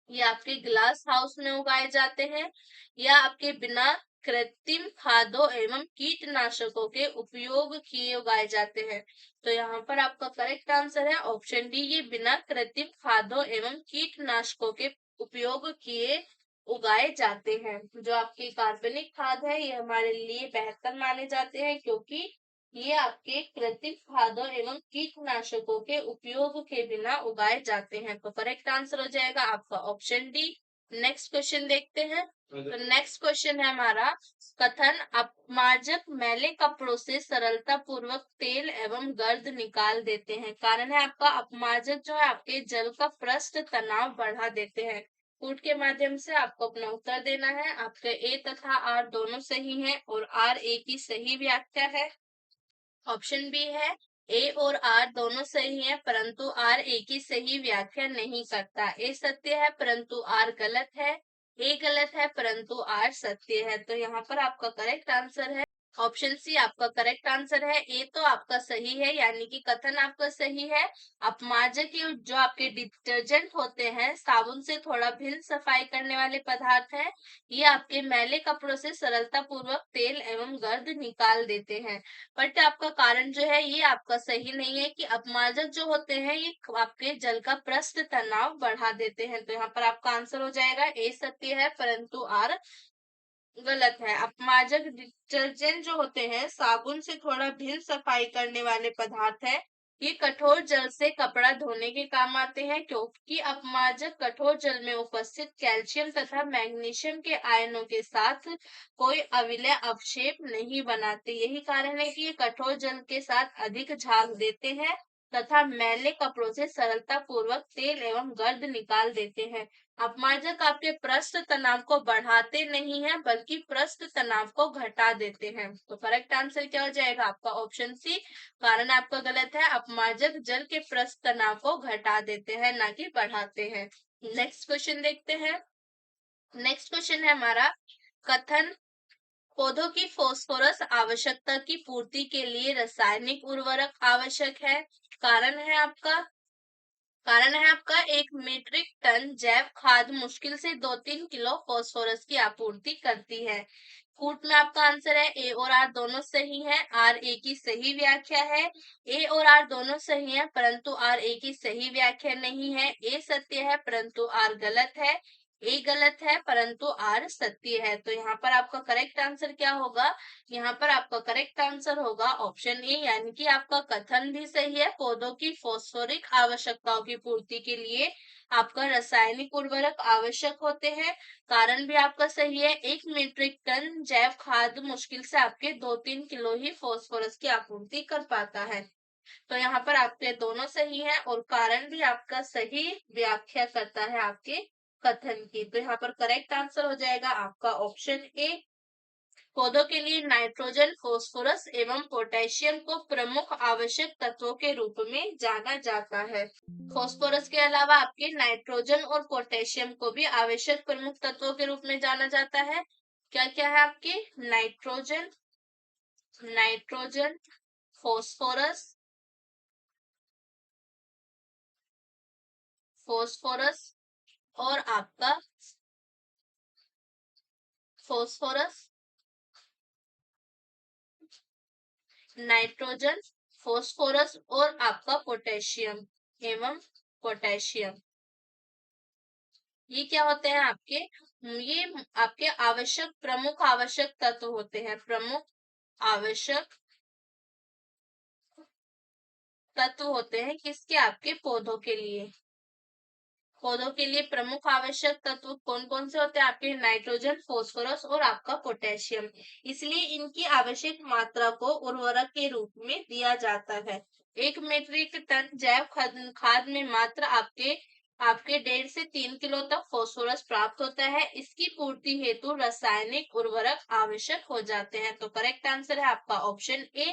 ये आपके ग्लास हाउस में उगाए जाते हैं या आपके बिना कृत्रिम खादों एवं कीटनाशकों के उपयोग किए उगाए जाते हैं। तो यहाँ पर आपका करेक्ट आंसर है ऑप्शन डी, ये बिना कृत्रिम खादों एवं कीटनाशकों के उपयोग किए उगाए जाते हैं। जो आपके कार्बनिक खाद है ये हमारे लिए बेहतर माने जाते हैं क्योंकि ये आपके कृत्रिम खादों एवं कीटनाशकों के उपयोग के बिना उगाए जाते हैं। तो करेक्ट आंसर हो जाएगा आपका ऑप्शन डी। नेक्स्ट क्वेश्चन देखते हैं। तो नेक्स्ट क्वेश्चन है हमारा, कथन अपमार्जक मैले कपड़ों से सरलता पूर्वक तेल एवं गर्द निकाल देते हैं। कारण है आपका अपमार्जक जो है आपके जल का पृष्ठ तनाव बढ़ा देते हैं। कूट के माध्यम से आपको अपना उत्तर देना है। आपके ए तथा आर दोनों सही हैं और आर ए की सही व्याख्या है। ऑप्शन बी है ए और आर दोनों सही है परंतु आर ए की सही व्याख्या नहीं करता। ए सत्य है परंतु आर गलत है, ए गलत है परंतु आर सत्य है। तो यहाँ पर आपका करेक्ट आंसर है ऑप्शन सी। आपका करेक्ट आंसर है ए तो आपका सही है, यानी कि कथन आपका सही है। अपमार्जक जो आपके डिटर्जेंट होते हैं, साबुन से थोड़ा भिन्न सफाई करने वाले पदार्थ हैं, ये आपके मैले कपड़ों से सरलता पूर्वक तेल एवं गर्द निकाल देते हैं। बट आपका कारण जो है ये आपका सही नहीं है कि अपमार्जक जो होते हैं ये आपके जल का पृष्ठ तनाव बढ़ा देते हैं। तो यहाँ पर आपका आंसर हो जाएगा ए सत्य है परंतु आर गलत है। अपमार्जक डिटर्जेंट जो होते हैं साबुन से थोड़ा भिन्न सफाई करने वाले पदार्थ है, ये कठोर जल से कपड़ा धोने के काम आते हैं क्योंकि अपमार्जक कठोर जल में उपस्थित कैल्शियम तथा मैग्नीशियम के आयनों के साथ कोई अविलय अवक्षेप नहीं बनाते। यही कारण है कि ये कठोर जल के साथ अधिक झाग देते हैं तथा मैले कपड़ों से सरलता पूर्वक तेल एवं गर्द निकाल देते हैं। अपमार्जक आपके पृष्ठ तनाव को बढ़ाते नहीं है बल्कि पृष्ठ तनाव को घटा देते हैं। तो करेक्ट आंसर क्या हो जाएगा आपका ऑप्शन सी। कारण आपका गलत है, अपमार्जक जल के पृष्ठ तनाव को घटा देते हैं ना कि बढ़ाते हैं। नेक्स्ट क्वेश्चन देखते हैं। नेक्स्ट क्वेश्चन है हमारा, कथन पौधों की फास्फोरस आवश्यकता की पूर्ति के लिए रासायनिक उर्वरक आवश्यक है। कारण है आपका 1 मीट्रिक टन जैव खाद मुश्किल से 2-3 किलो फास्फोरस की आपूर्ति करती है। कूट में आपका आंसर है ए और आर दोनों सही है, आर ए की सही व्याख्या है। ए और आर दोनों सही है परंतु आर ए की सही व्याख्या नहीं है। ए सत्य है परंतु आर गलत है, ए गलत है परंतु आर सत्य है। तो यहाँ पर आपका करेक्ट आंसर क्या होगा, यहाँ पर आपका करेक्ट आंसर होगा ऑप्शन ए, यानी कि आपका कथन भी सही है। पौधों की फास्फोरिक आवश्यकताओं की पूर्ति के लिए आपका रासायनिक उर्वरक आवश्यक होते हैं। कारण भी आपका सही है। 1 मीट्रिक टन जैव खाद मुश्किल से आपके 2-3 किलो ही फास्फोरस की आपूर्ति कर पाता है। तो यहाँ पर आपके दोनों सही है और कारण भी आपका सही व्याख्या करता है आपके कथन की। तो यहाँ पर करेक्ट आंसर हो जाएगा आपका ऑप्शन ए। पौधों के लिए नाइट्रोजन, फास्फोरस एवं पोटेशियम को प्रमुख आवश्यक तत्वों के रूप में जाना जाता है। फास्फोरस के अलावा आपके नाइट्रोजन और पोटेशियम को भी आवश्यक प्रमुख तत्वों के रूप में जाना जाता है। क्या क्या है आपके? नाइट्रोजन, नाइट्रोजन, फास्फोरस, फास्फोरस और आपका फास्फोरस, नाइट्रोजन, फास्फोरस और आपका पोटेशियम एवं पोटेशियम, ये क्या होते हैं आपके? ये आपके आवश्यक प्रमुख आवश्यक तत्व होते हैं। प्रमुख आवश्यक तत्व होते हैं किसके? आपके पौधों के लिए। पौधों के लिए प्रमुख आवश्यक तत्व कौन कौन से होते हैं आपके? नाइट्रोजन, फास्फोरस और आपका पोटेशियम। इसलिए इनकी आवश्यक मात्रा को उर्वरक के रूप में दिया जाता है। 1 मीट्रिक टन जैव खाद में मात्र आपके आपके 1.5 से 3 किलो तक फास्फोरस प्राप्त होता है। इसकी पूर्ति हेतु रासायनिक उर्वरक आवश्यक हो जाते हैं। तो करेक्ट आंसर है आपका ऑप्शन ए।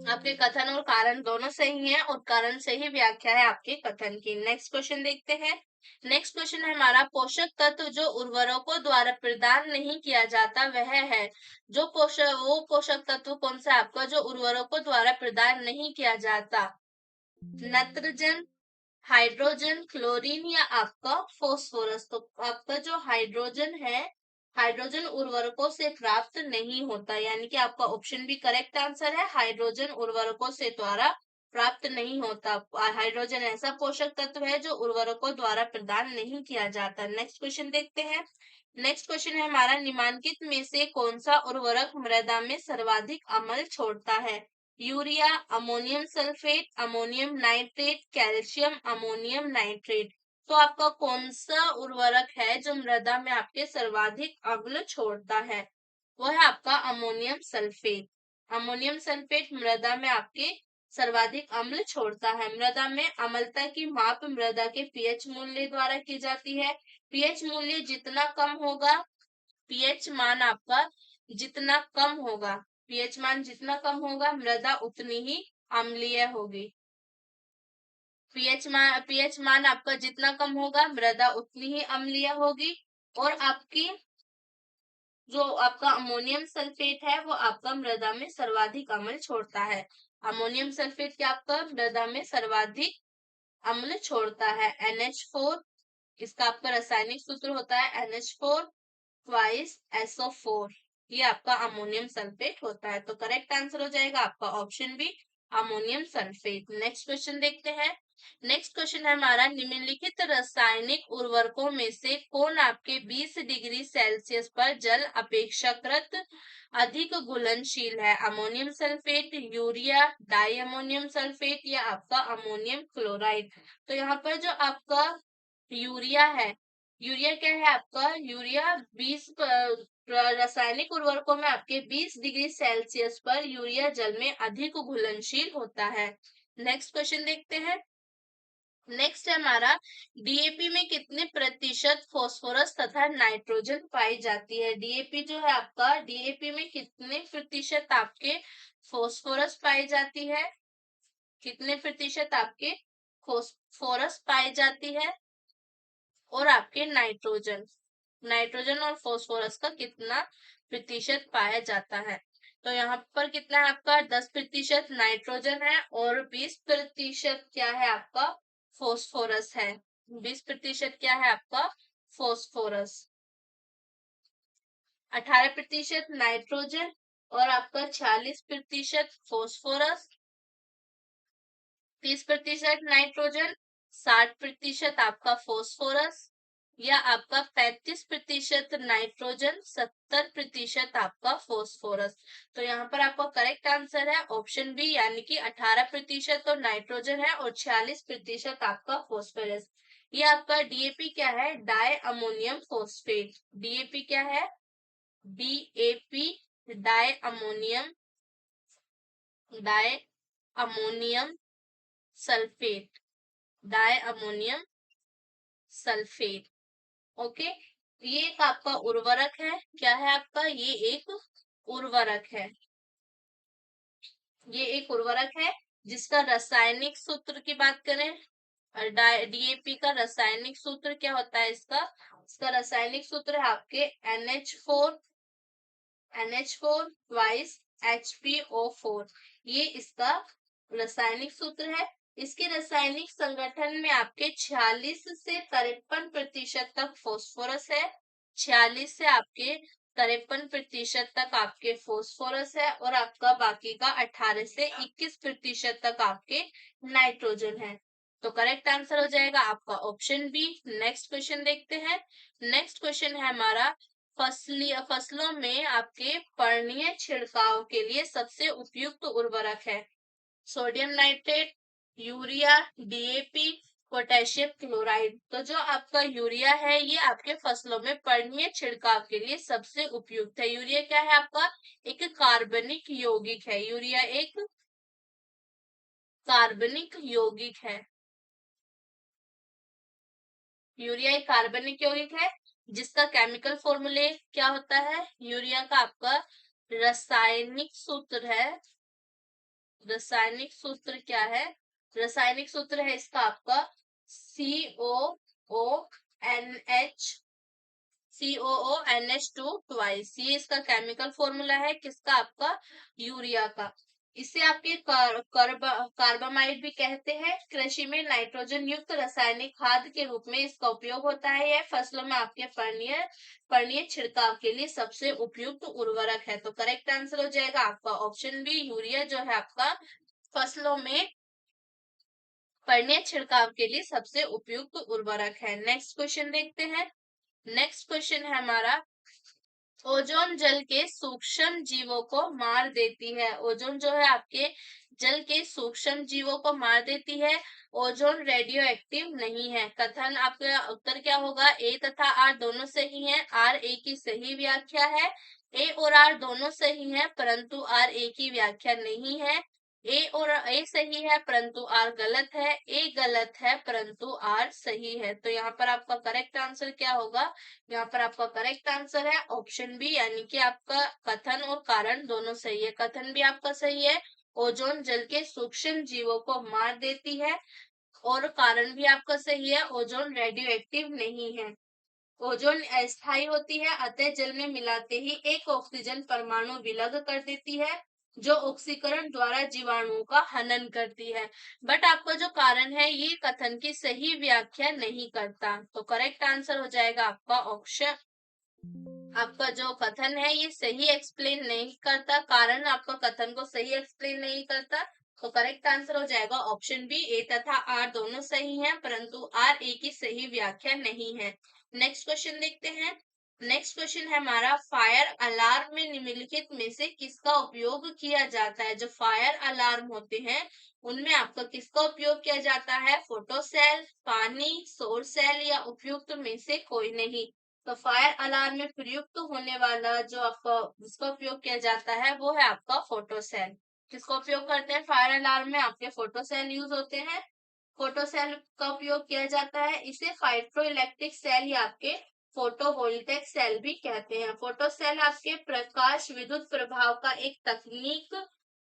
आपके कथन और कारण दोनों सही हैं और कारण सही व्याख्या है आपके कथन की। नेक्स्ट क्वेश्चन देखते हैं। नेक्स्ट क्वेश्चन है हमारा, पोषक तत्व जो उर्वरकों द्वारा प्रदान नहीं किया जाता वह है। वो पोषक तत्व कौन सा आपका जो उर्वरकों द्वारा प्रदान नहीं किया जाता? नाइट्रोजन, हाइड्रोजन, क्लोरीन या आपका फास्फोरस। तो आपका जो हाइड्रोजन है, हाइड्रोजन उर्वरकों से प्राप्त नहीं होता, यानी कि आपका ऑप्शन भी करेक्ट आंसर है। हाइड्रोजन उर्वरकों से द्वारा प्राप्त नहीं होता। हाइड्रोजन ऐसा पोषक तत्व है जो उर्वरकों द्वारा प्रदान नहीं किया जाता। नेक्स्ट क्वेश्चन देखते हैं। नेक्स्ट क्वेश्चन है हमारा, निम्नलिखित में से कौन सा उर्वरक मृदा में सर्वाधिक अम्ल छोड़ता है? Urea, ammonium sulphate, ammonium nitrate, calcium ammonium nitrate. तो आपका कौन सा उर्वरक है जो मृदा में आपके सर्वाधिक अम्ल छोड़ता है? वो है आपका अमोनियम सल्फेट। अमोनियम सल्फेट मृदा में आपके सर्वाधिक अम्ल छोड़ता है। मृदा में अम्लता की माप मृदा के पीएच मूल्य द्वारा की जाती है। पीएच मूल्य जितना कम होगा, पीएच मान आपका जितना कम होगा, पीएच मान जितना कम होगा मृदा उतनी ही अम्लीय होगी। पीएच मान आपका जितना कम होगा मृदा उतनी ही अम्लीय होगी। और आपकी जो आपका अमोनियम सल्फेट है वो आपका मृदा में सर्वाधिक अम्ल छोड़ता है। अमोनियम सल्फेट क्या आपका मृदा में सर्वाधिक अम्ल छोड़ता है? NH4, इसका आपका रासायनिक सूत्र होता है NH4 ट्वाइस SO4। ये आपका अमोनियम सल्फेट होता है। तो करेक्ट आंसर हो जाएगा आपका option B, ammonium sulphate. Next question देखते हैं। नेक्स्ट क्वेश्चन है हमारा, निम्नलिखित रासायनिक उर्वरकों में से कौन आपके 20 डिग्री सेल्सियस पर जल अपेक्षाकृत अधिक घुलनशील है? Ammonium sulphate, urea, di ammonium sulphate या आपका अमोनियम क्लोराइड। तो यहाँ पर जो आपका यूरिया है, यूरिया क्या है आपका? यूरिया 20 रासायनिक उर्वरकों में आपके 20 डिग्री सेल्सियस पर यूरिया जल में अधिक घुलनशील होता है। नेक्स्ट क्वेश्चन देखते हैं। नेक्स्ट है हमारा, डीएपी में कितने प्रतिशत फास्फोरस तथा नाइट्रोजन पाई जाती है? डीएपी जो है आपका, डीएपी में कितने प्रतिशत आपके फास्फोरस पाई जाती है? कितने प्रतिशत आपके फास्फोरस पाई जाती है? और आपके नाइट्रोजन, नाइट्रोजन और फास्फोरस का कितना प्रतिशत पाया जाता है? तो यहाँ पर कितना है आपका? 10% नाइट्रोजन है और 20% क्या है आपका? फास्फोरस है। 20% क्या है आपका? फास्फोरस। 18% नाइट्रोजन और आपका 46% फास्फोरस। 30% नाइट्रोजन, 60% आपका फास्फोरस या आपका 35% नाइट्रोजन, 70% आपका फास्फोरस। तो यहाँ पर आपका करेक्ट आंसर है ऑप्शन बी, यानी कि 18% तो नाइट्रोजन है और 46% आपका फास्फोरस। ये आपका डीएपी क्या है? Di ammonium phosphate. डीएपी क्या है? DAP, di ammonium, di ammonium sulphate, di ammonium sulphate. Okay, ये एक आपका उर्वरक है। क्या है आपका? ये एक उर्वरक है। ये एक उर्वरक है जिसका रासायनिक सूत्र की बात करें, डीएपी का रासायनिक सूत्र क्या होता है इसका रासायनिक सूत्र है आपके NH4 ट्वाइस HPO4। ये इसका रासायनिक सूत्र है। इसके रासायनिक संगठन में आपके 46 से 53% तक फास्फोरस है। 46 से आपके 53% तक आपके फास्फोरस है और आपका बाकी का 18 से 21% तक आपके नाइट्रोजन है। तो करेक्ट आंसर हो जाएगा आपका ऑप्शन बी। नेक्स्ट क्वेश्चन देखते हैं। नेक्स्ट क्वेश्चन है हमारा, फसलों में आपके पर्णीय छिड़काव के लिए सबसे उपयुक्त उर्वरक है। Sodium nitrate, urea, DAP, potassium chloride. तो जो आपका यूरिया है ये आपके फसलों में पर्णीय छिड़काव के लिए सबसे उपयुक्त है। यूरिया क्या है आपका, एक कार्बनिक यौगिक है। यूरिया एक कार्बनिक यौगिक है। यूरिया एक कार्बनिक यौगिक है जिसका केमिकल फॉर्मूले क्या होता है। यूरिया का आपका रासायनिक सूत्र है, रासायनिक सूत्र क्या है, रासायनिक सूत्र है इसका आपका COONH2 ट्वाइस। ये इसका केमिकल फॉर्मूला है किसका, आपका यूरिया का। इसे आपके कार्बामाइड भी कहते हैं। कृषि में नाइट्रोजन युक्त रासायनिक खाद के रूप में इसका उपयोग होता है। यह फसलों में आपके पर्णीय छिड़काव के लिए सबसे उपयुक्त उर्वरक है। तो करेक्ट आंसर हो जाएगा आपका ऑप्शन बी। यूरिया जो है आपका फसलों में पर्णीय छिड़काव के लिए सबसे उपयुक्त उर्वरक है। नेक्स्ट क्वेश्चन देखते हैं। नेक्स्ट क्वेश्चन है हमारा, ओजोन जल के सूक्ष्म जीवों को मार देती है। ओजोन जो है आपके जल के सूक्ष्म जीवों को मार देती है। ओजोन रेडियो एक्टिव नहीं है। कथन आपका उत्तर क्या होगा, ए तथा आर दोनों सही है। आर ए की सही व्याख्या है। ए और आर दोनों सही है परंतु आर ए की व्याख्या नहीं है। ए सही है परंतु आर गलत है। ए गलत है परंतु आर सही है। तो यहाँ पर आपका करेक्ट आंसर क्या होगा, यहाँ पर आपका करेक्ट आंसर है ऑप्शन बी, यानी कि आपका कथन और कारण दोनों सही है। कथन भी आपका सही है, ओजोन जल के सूक्ष्म जीवों को मार देती है, और कारण भी आपका सही है, ओजोन रेडियो एक्टिव नहीं है। ओजोन अस्थायी होती है अतः जल में मिलाते ही एक ऑक्सीजन परमाणु विलग कर देती है जो ऑक्सीकरण द्वारा जीवाणुओं का हनन करती है। बट आपका जो कारण है ये कथन की सही व्याख्या नहीं करता। तो करेक्ट आंसर हो जाएगा आपका ऑप्शन, आपका जो कथन है ये सही एक्सप्लेन नहीं करता, कारण आपका कथन को सही एक्सप्लेन नहीं करता। तो करेक्ट आंसर हो जाएगा ऑप्शन बी। ए तथा आर दोनों सही हैं परंतु आर ए की सही व्याख्या नहीं है। नेक्स्ट क्वेश्चन देखते हैं। नेक्स्ट क्वेश्चन है हमारा, फायर अलार्म में निम्नलिखित में से किसका उपयोग किया जाता है। जो फायर अलार्म होते हैं उनमें आपका किसका उपयोग किया जाता है, फोटो सेल, पानी, सौर सेल या उपयुक्त में से कोई नहीं। तो फायर अलार्म में प्रयुक्त होने वाला जो आपका जिसका उपयोग किया जाता है वो है आपका फोटो सेल। किसका उपयोग करते हैं फायर अलार्म में, आपके फोटो सेल यूज होते हैं। फोटो सेल का उपयोग किया जाता है। इसे फाइट्रो इलेक्ट्रिक सेल या आपके फोटोवोल्टेक सेल भी कहते हैं। फोटो सेल आपके प्रकाश विद्युत प्रभाव का एक तकनीक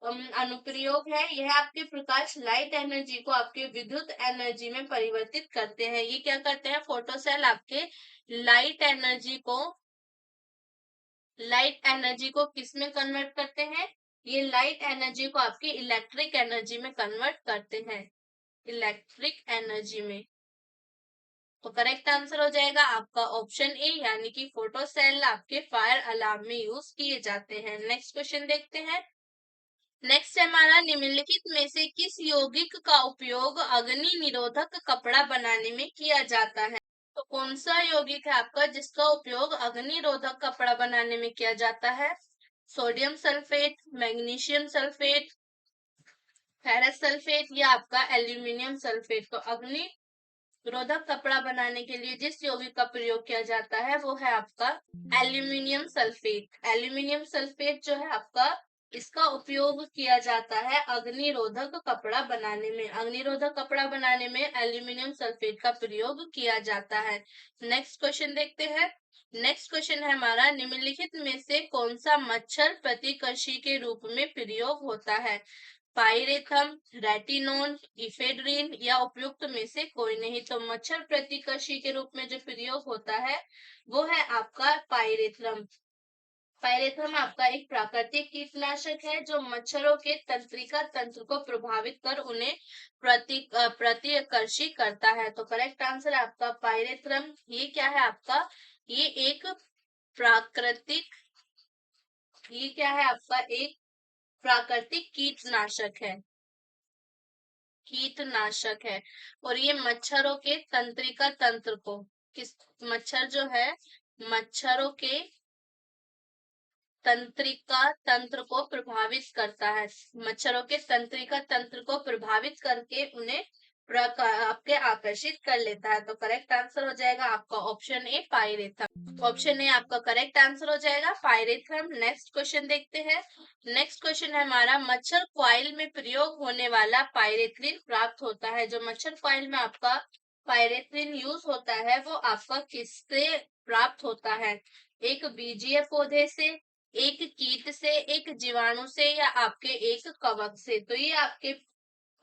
अनुप्रयोग है। यह आपके प्रकाश लाइट एनर्जी को आपके विद्युत एनर्जी में परिवर्तित करते हैं। ये क्या करते हैं, फोटो सेल आपके लाइट एनर्जी को किस में कन्वर्ट करते हैं, ये लाइट एनर्जी को आपकी इलेक्ट्रिक एनर्जी में कन्वर्ट करते हैं, इलेक्ट्रिक एनर्जी में। तो करेक्ट आंसर हो जाएगा आपका ऑप्शन ए, यानी कि फोटो सेल आपके फायर अलार्म में यूज किए जाते हैं। नेक्स्ट क्वेश्चन देखते हैं। नेक्स्ट है हमारा, निम्नलिखित में से किस यौगिक का उपयोग अग्नि निरोधक कपड़ा बनाने में किया जाता है। तो कौन सा यौगिक है आपका जिसका उपयोग अग्निरोधक कपड़ा बनाने में किया जाता है। Sodium sulphate, magnesium sulphate, ferrous sulphate या आपका एल्यूमिनियम सल्फेट। तो अग्नि रोधक कपड़ा बनाने के लिए जिस यौगिक का प्रयोग किया जाता है वो है आपका एल्यूमिनियम सल्फेट। एल्यूमिनियम सल्फेट जो है आपका इसका उपयोग किया जाता है अग्निरोधक कपड़ा बनाने में। अग्निरोधक कपड़ा बनाने में एल्यूमिनियम सल्फेट का प्रयोग किया जाता है। नेक्स्ट क्वेश्चन देखते हैं। नेक्स्ट क्वेश्चन है हमारा, निम्नलिखित में से कौन सा मच्छर प्रतिकर्षी के रूप में प्रयोग होता है? पाइरेथम, रेटिनोन, इफेड्रिन या उपयुक्त में से कोई नहीं। तो मच्छर प्रतिकर्षी के रूप में जो प्रयोग होता है वो है आपका पाइरेथ्रम। पाइरेथ्रम आपका एक प्राकृतिक कीटनाशक है जो मच्छरों के तंत्रिका तंत्र को प्रभावित कर उन्हें प्रतिकर्षी करता है। तो करेक्ट आंसर है आपका पाइरेथ्रम। ये क्या है आपका? ये एक प्राकृतिक ये क्या है आपका? एक प्राकृतिक कीटनाशक है। कीटनाशक है और ये मच्छरों के तंत्रिका तंत्र को किस मच्छर जो है मच्छरों के तंत्रिका तंत्र को प्रभावित करता है। मच्छरों के तंत्रिका तंत्र को प्रभावित करके उन्हें आपके आकर्षित कर लेता है। तो करेक्ट आंसर हो जाएगा आपका option A pyrethrum. Option A आपका करेक्ट आंसर हो जाएगा पाइरेथ्रम। नेक्स्ट क्वेश्चन देखते हैं। नेक्स्ट क्वेश्चन है हमारा, मच्छर कॉइल में प्रयोग होने वाला पाइरेथ्रिन प्राप्त होता है। जो मच्छर कॉइल में आपका पाइरेथ्रिन यूज होता है वो आपका किससे प्राप्त होता है? एक बीजीय पौधे से, एक कीट से, एक जीवाणु से या आपके एक कवक से। तो ये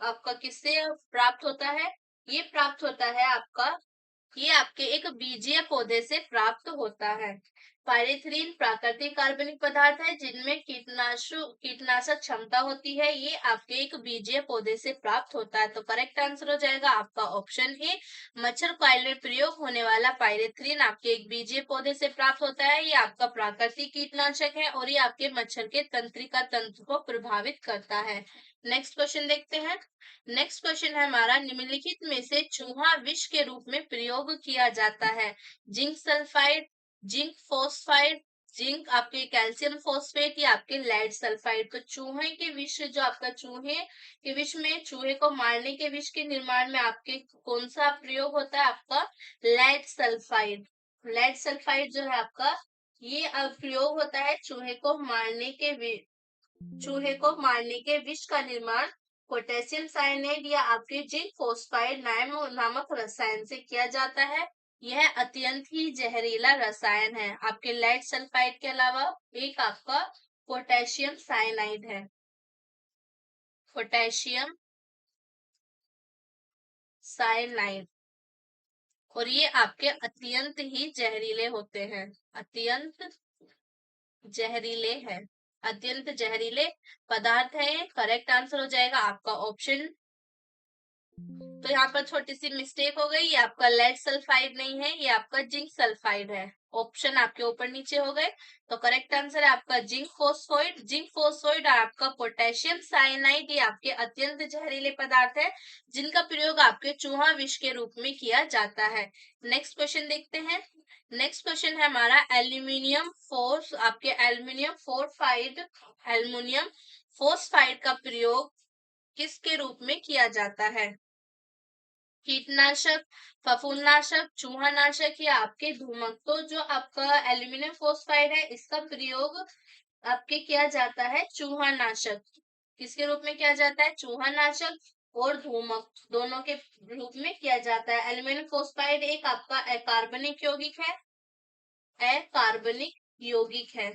आपका किससे प्राप्त होता है? ये प्राप्त होता है आपका ये आपके एक बीजीय पौधे से प्राप्त होता है। पाइरेथ्रिन प्राकृतिक कार्बनिक पदार्थ है जिनमें कीटनाशक क्षमता होती है। ये आपके एक बीजीय पौधे से प्राप्त होता है। तो करेक्ट आंसर हो जाएगा आपका ऑप्शन ए। मच्छर कॉइल में प्रयोग होने वाला पाइरेथ्रिन आपके एक बीजीय पौधे से प्राप्त होता है। ये आपका प्राकृतिक कीटनाशक है और ये आपके मच्छर के तंत्रिका तंत्र को प्रभावित करता है। नेक्स्ट क्वेश्चन देखते हैं। नेक्स्ट क्वेश्चन है हमारा, निम्नलिखित में से चूहा विष के रूप में प्रयोग किया जाता है? Zinc sulphide, zinc phosphide, zinc आपके कैल्शियम फॉस्फेट या आपके लेड सल्फाइड। तो चूहे के विष जो आपका चूहे के विष में चूहे को मारने के विष के निर्माण में आपके कौन सा प्रयोग होता है? आपका लेड सल्फाइड। लेड सल्फाइड जो है आपका ये प्रयोग होता है चूहे को मारने के विष का निर्माण पोटेशियम साइनाइड या आपके जिंक फोस्फाइड नामक रसायन से किया जाता है। यह अत्यंत ही जहरीला रसायन है। आपके लेड सल्फाइड के अलावा एक आपका पोटेशियम साइनाइड है। पोटेशियम साइनाइड और ये आपके अत्यंत ही जहरीले होते हैं। अत्यंत जहरीले पदार्थ है। करेक्ट आंसर हो जाएगा आपका ऑप्शन। तो यहाँ पर छोटी सी मिस्टेक हो गई, ये आपका लेड सल्फाइड नहीं है, ये आपका जिंक सल्फाइड है। ऑप्शन आपके ऊपर नीचे हो गए। तो करेक्ट आंसर है आपका जिंक फोस्फोइड। जिंक फोस्फोइड और आपका पोटेशियम साइनाइड ये आपके अत्यंत जहरीले पदार्थ है जिनका प्रयोग आपके चूहा विष के रूप में किया जाता है। नेक्स्ट क्वेश्चन देखते हैं। नेक्स्ट क्वेश्चन है हमारा, एल्यूमिनियम फोस्फाइड का प्रयोग किसके रूप में किया जाता है? कीटनाशक, फफूंदनाशक, चूहानाशक या आपके धूमक। तो जो आपका एल्यूमिनियम फोस्फाइड है इसका प्रयोग आपके किया जाता है चूहानाशक। किसके रूप में किया जाता है? चूहानाशक और धूमक दोनों के रूप में किया जाता है। एल्यूमिनियम फोस्फाइड एक आपका अकार्बनिक यौगिक है। अकार्बनिक यौगिक है।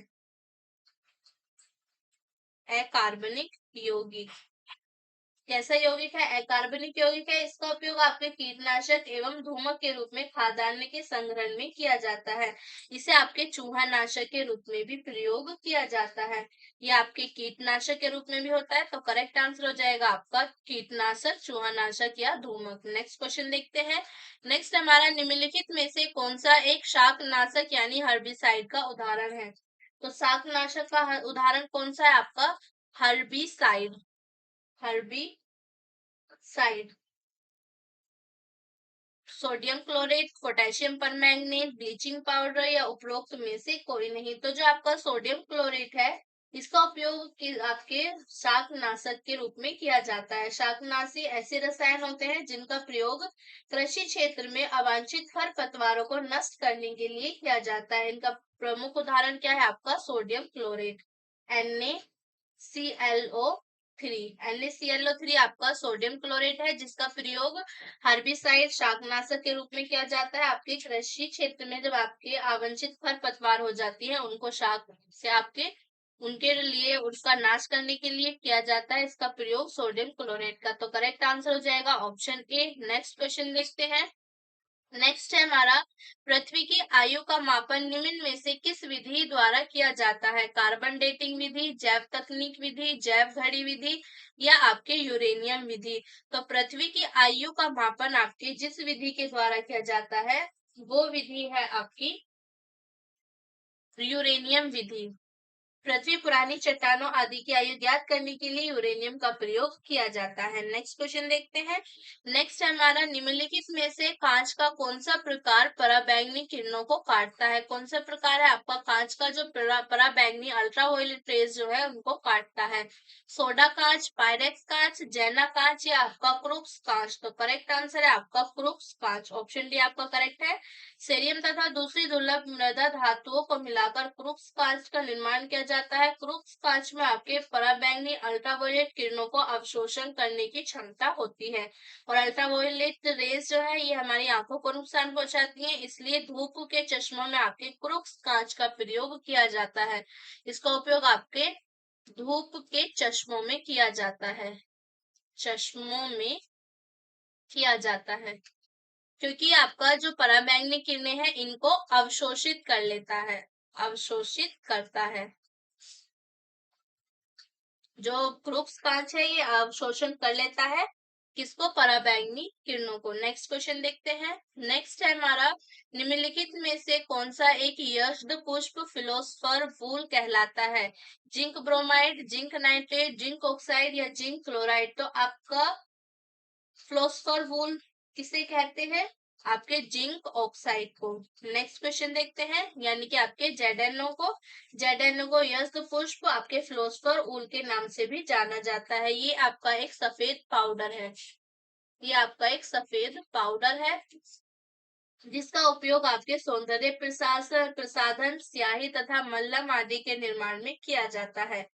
अकार्बनिक यौगिक कैसा यौगिक है? अकार्बनिक यौगिक है। इसका उपयोग आपके कीटनाशक एवं धूमक के रूप में खाद्यान्न के संग्रहण में किया जाता है। इसे आपके चूहानाशक के रूप में भी प्रयोग किया जाता है। ये आपके कीटनाशक के रूप में भी होता है। तो करेक्ट आंसर हो जाएगा आपका कीटनाशक, चूहानाशक या धूमक। नेक्स्ट क्वेश्चन देखते हैं। नेक्स्ट हमारा, निम्नलिखित में से कौन सा एक शाकनाशक यानी हर्बिसाइड का उदाहरण है? तो शाकनाशक का उदाहरण कौन सा है आपका? Herbicide. Herbicide sodium chlorate, potassium permanganate, bleaching powder या उपरोक्त में से कोई नहीं। तो जो आपका सोडियम क्लोरेट है इसका उपयोग आपके शाकनाशक के रूप में किया जाता है। शाकनाशी ऐसे रसायन होते हैं जिनका प्रयोग कृषि क्षेत्र में अवांछित खरपतवारों को नष्ट करने के लिए किया जाता है। इनका प्रमुख उदाहरण क्या है आपका? Sodium chlorate, Na ClO3। NaClO3 आपका सोडियम क्लोरेट है, जिसका प्रयोग हर्बिसाइड शाकनाशक के रूप में किया जाता है। आपके कृषि क्षेत्र में जब आपके आवांछित खरपतवार हो जाती है, उनको शाक से आपके उनके लिए उसका नाश करने के लिए किया जाता है इसका प्रयोग सोडियम क्लोरेट का। तो करेक्ट आंसर हो जाएगा ऑप्शन ए। नेक्स्ट क्वेश्चन देखते हैं। नेक्स्ट है हमारा, पृथ्वी की आयु का मापन निम्न में से किस विधि द्वारा किया जाता है? कार्बन डेटिंग विधि, जैव तकनीक विधि, जैव घड़ी विधि या आपके यूरेनियम विधि। तो पृथ्वी की आयु का मापन आपके जिस विधि के द्वारा किया जाता है, वो विधि है आपकी यूरेनियम विधि। पृथ्वी पुरानी चट्टानों आदि की आयु ज्ञात करने के लिए यूरेनियम का प्रयोग किया जाता है। नेक्स्ट क्वेश्चन देखते हैं। नेक्स्ट है हमारा, निम्नलिखित में से कांच का कौन सा प्रकार पराबैंगनी किरणों को काटता है? कौन सा प्रकार है आपका कांच का जो पराबैंगनी अल्ट्रावायलेट रेज जो है उनको काटता है? सोडा कांच, पायरेक्स कांच, जैना कांच या आपका क्रूक्स कांच। तो करेक्ट आंसर है आपका क्रूक्स कांच, ऑप्शन डी आपका करेक्ट है। सेरियम तथा दूसरी दुर्लभ मृदा धातुओं को मिलाकर क्रूक्स कांच का निर्माण किया जाता है। क्रूक्स कांच में आपके पराबैंगनी अल्ट्रावायलेट किरणों को अवशोषण करने की क्षमता होती है, और अल्ट्रावायलेट रेज जो है ये हमारी आंखों को नुकसान पहुंचाती है, इसलिए धूप के चश्मों में आपके क्रूक्स कांच का प्रयोग किया जाता है। इसका उपयोग आपके धूप के चश्मों में किया जाता है, चश्मों में किया जाता है, क्योंकि आपका जो पराबैंगनी किरणें हैं इनको अवशोषित कर लेता है, अवशोषित करता है। जो क्रूक्स कांच है ये अवशोषण कर लेता है किसको? पराबैंगनी किरणों को। नेक्स्ट क्वेश्चन देखते हैं। नेक्स्ट है हमारा, निम्नलिखित में से कौन सा एक यष्ट पुष्प फिलोस्फर वूल कहलाता है? Zinc bromide, zinc nitrate, zinc oxide या जिंक क्लोराइड। तो आपका फ्लोस्फर वूल किसे कहते हैं? आपके जिंक ऑक्साइड को। नेक्स्ट क्वेश्चन देखते हैं, यानी कि आपके जेडेनो को। जेडेनो को यष्ट पुष्प आपके फ्लोस्फर वूल के नाम से भी जाना जाता है। ये आपका एक सफेद पाउडर है, ये आपका एक सफेद पाउडर है जिसका उपयोग आपके सौंदर्य प्रसाधन, स्याही तथा मल्लम आदि के निर्माण में किया जाता है।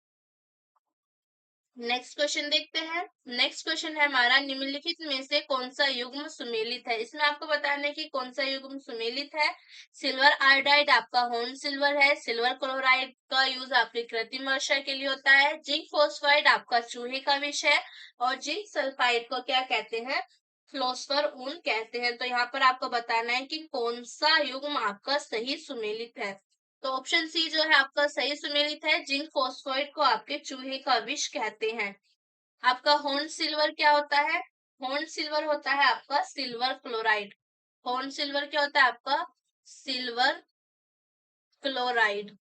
नेक्स्ट क्वेश्चन देखते हैं। नेक्स्ट क्वेश्चन है हमारा, निम्नलिखित में से कौन सा युग्म सुमेलित है? इसमें आपको बताना है कि कौन सा युग्म सुमेलित है। सिल्वर आयोडाइड आपका होर्न सिल्वर है, सिल्वर क्लोराइड का यूज आपके कृत्रिम वर्षा के लिए होता है, जिंक फोस्फाइड आपका चूहे का विष है, और जिंक सल्फाइड को क्या कहते हैं? फ्लोस्फर ऊन कहते हैं। तो यहाँ पर आपको बताना है कि कौन सा युग्म आपका सही सुमेलित है। तो ऑप्शन सी जो है आपका सही सुमेलित है, जिंक फॉस्फोइड को आपके चूहे का विष कहते हैं। आपका हॉर्न सिल्वर क्या होता है? हॉर्न सिल्वर होता है आपका सिल्वर क्लोराइड। हॉर्न सिल्वर क्या होता है आपका? Silver chloride.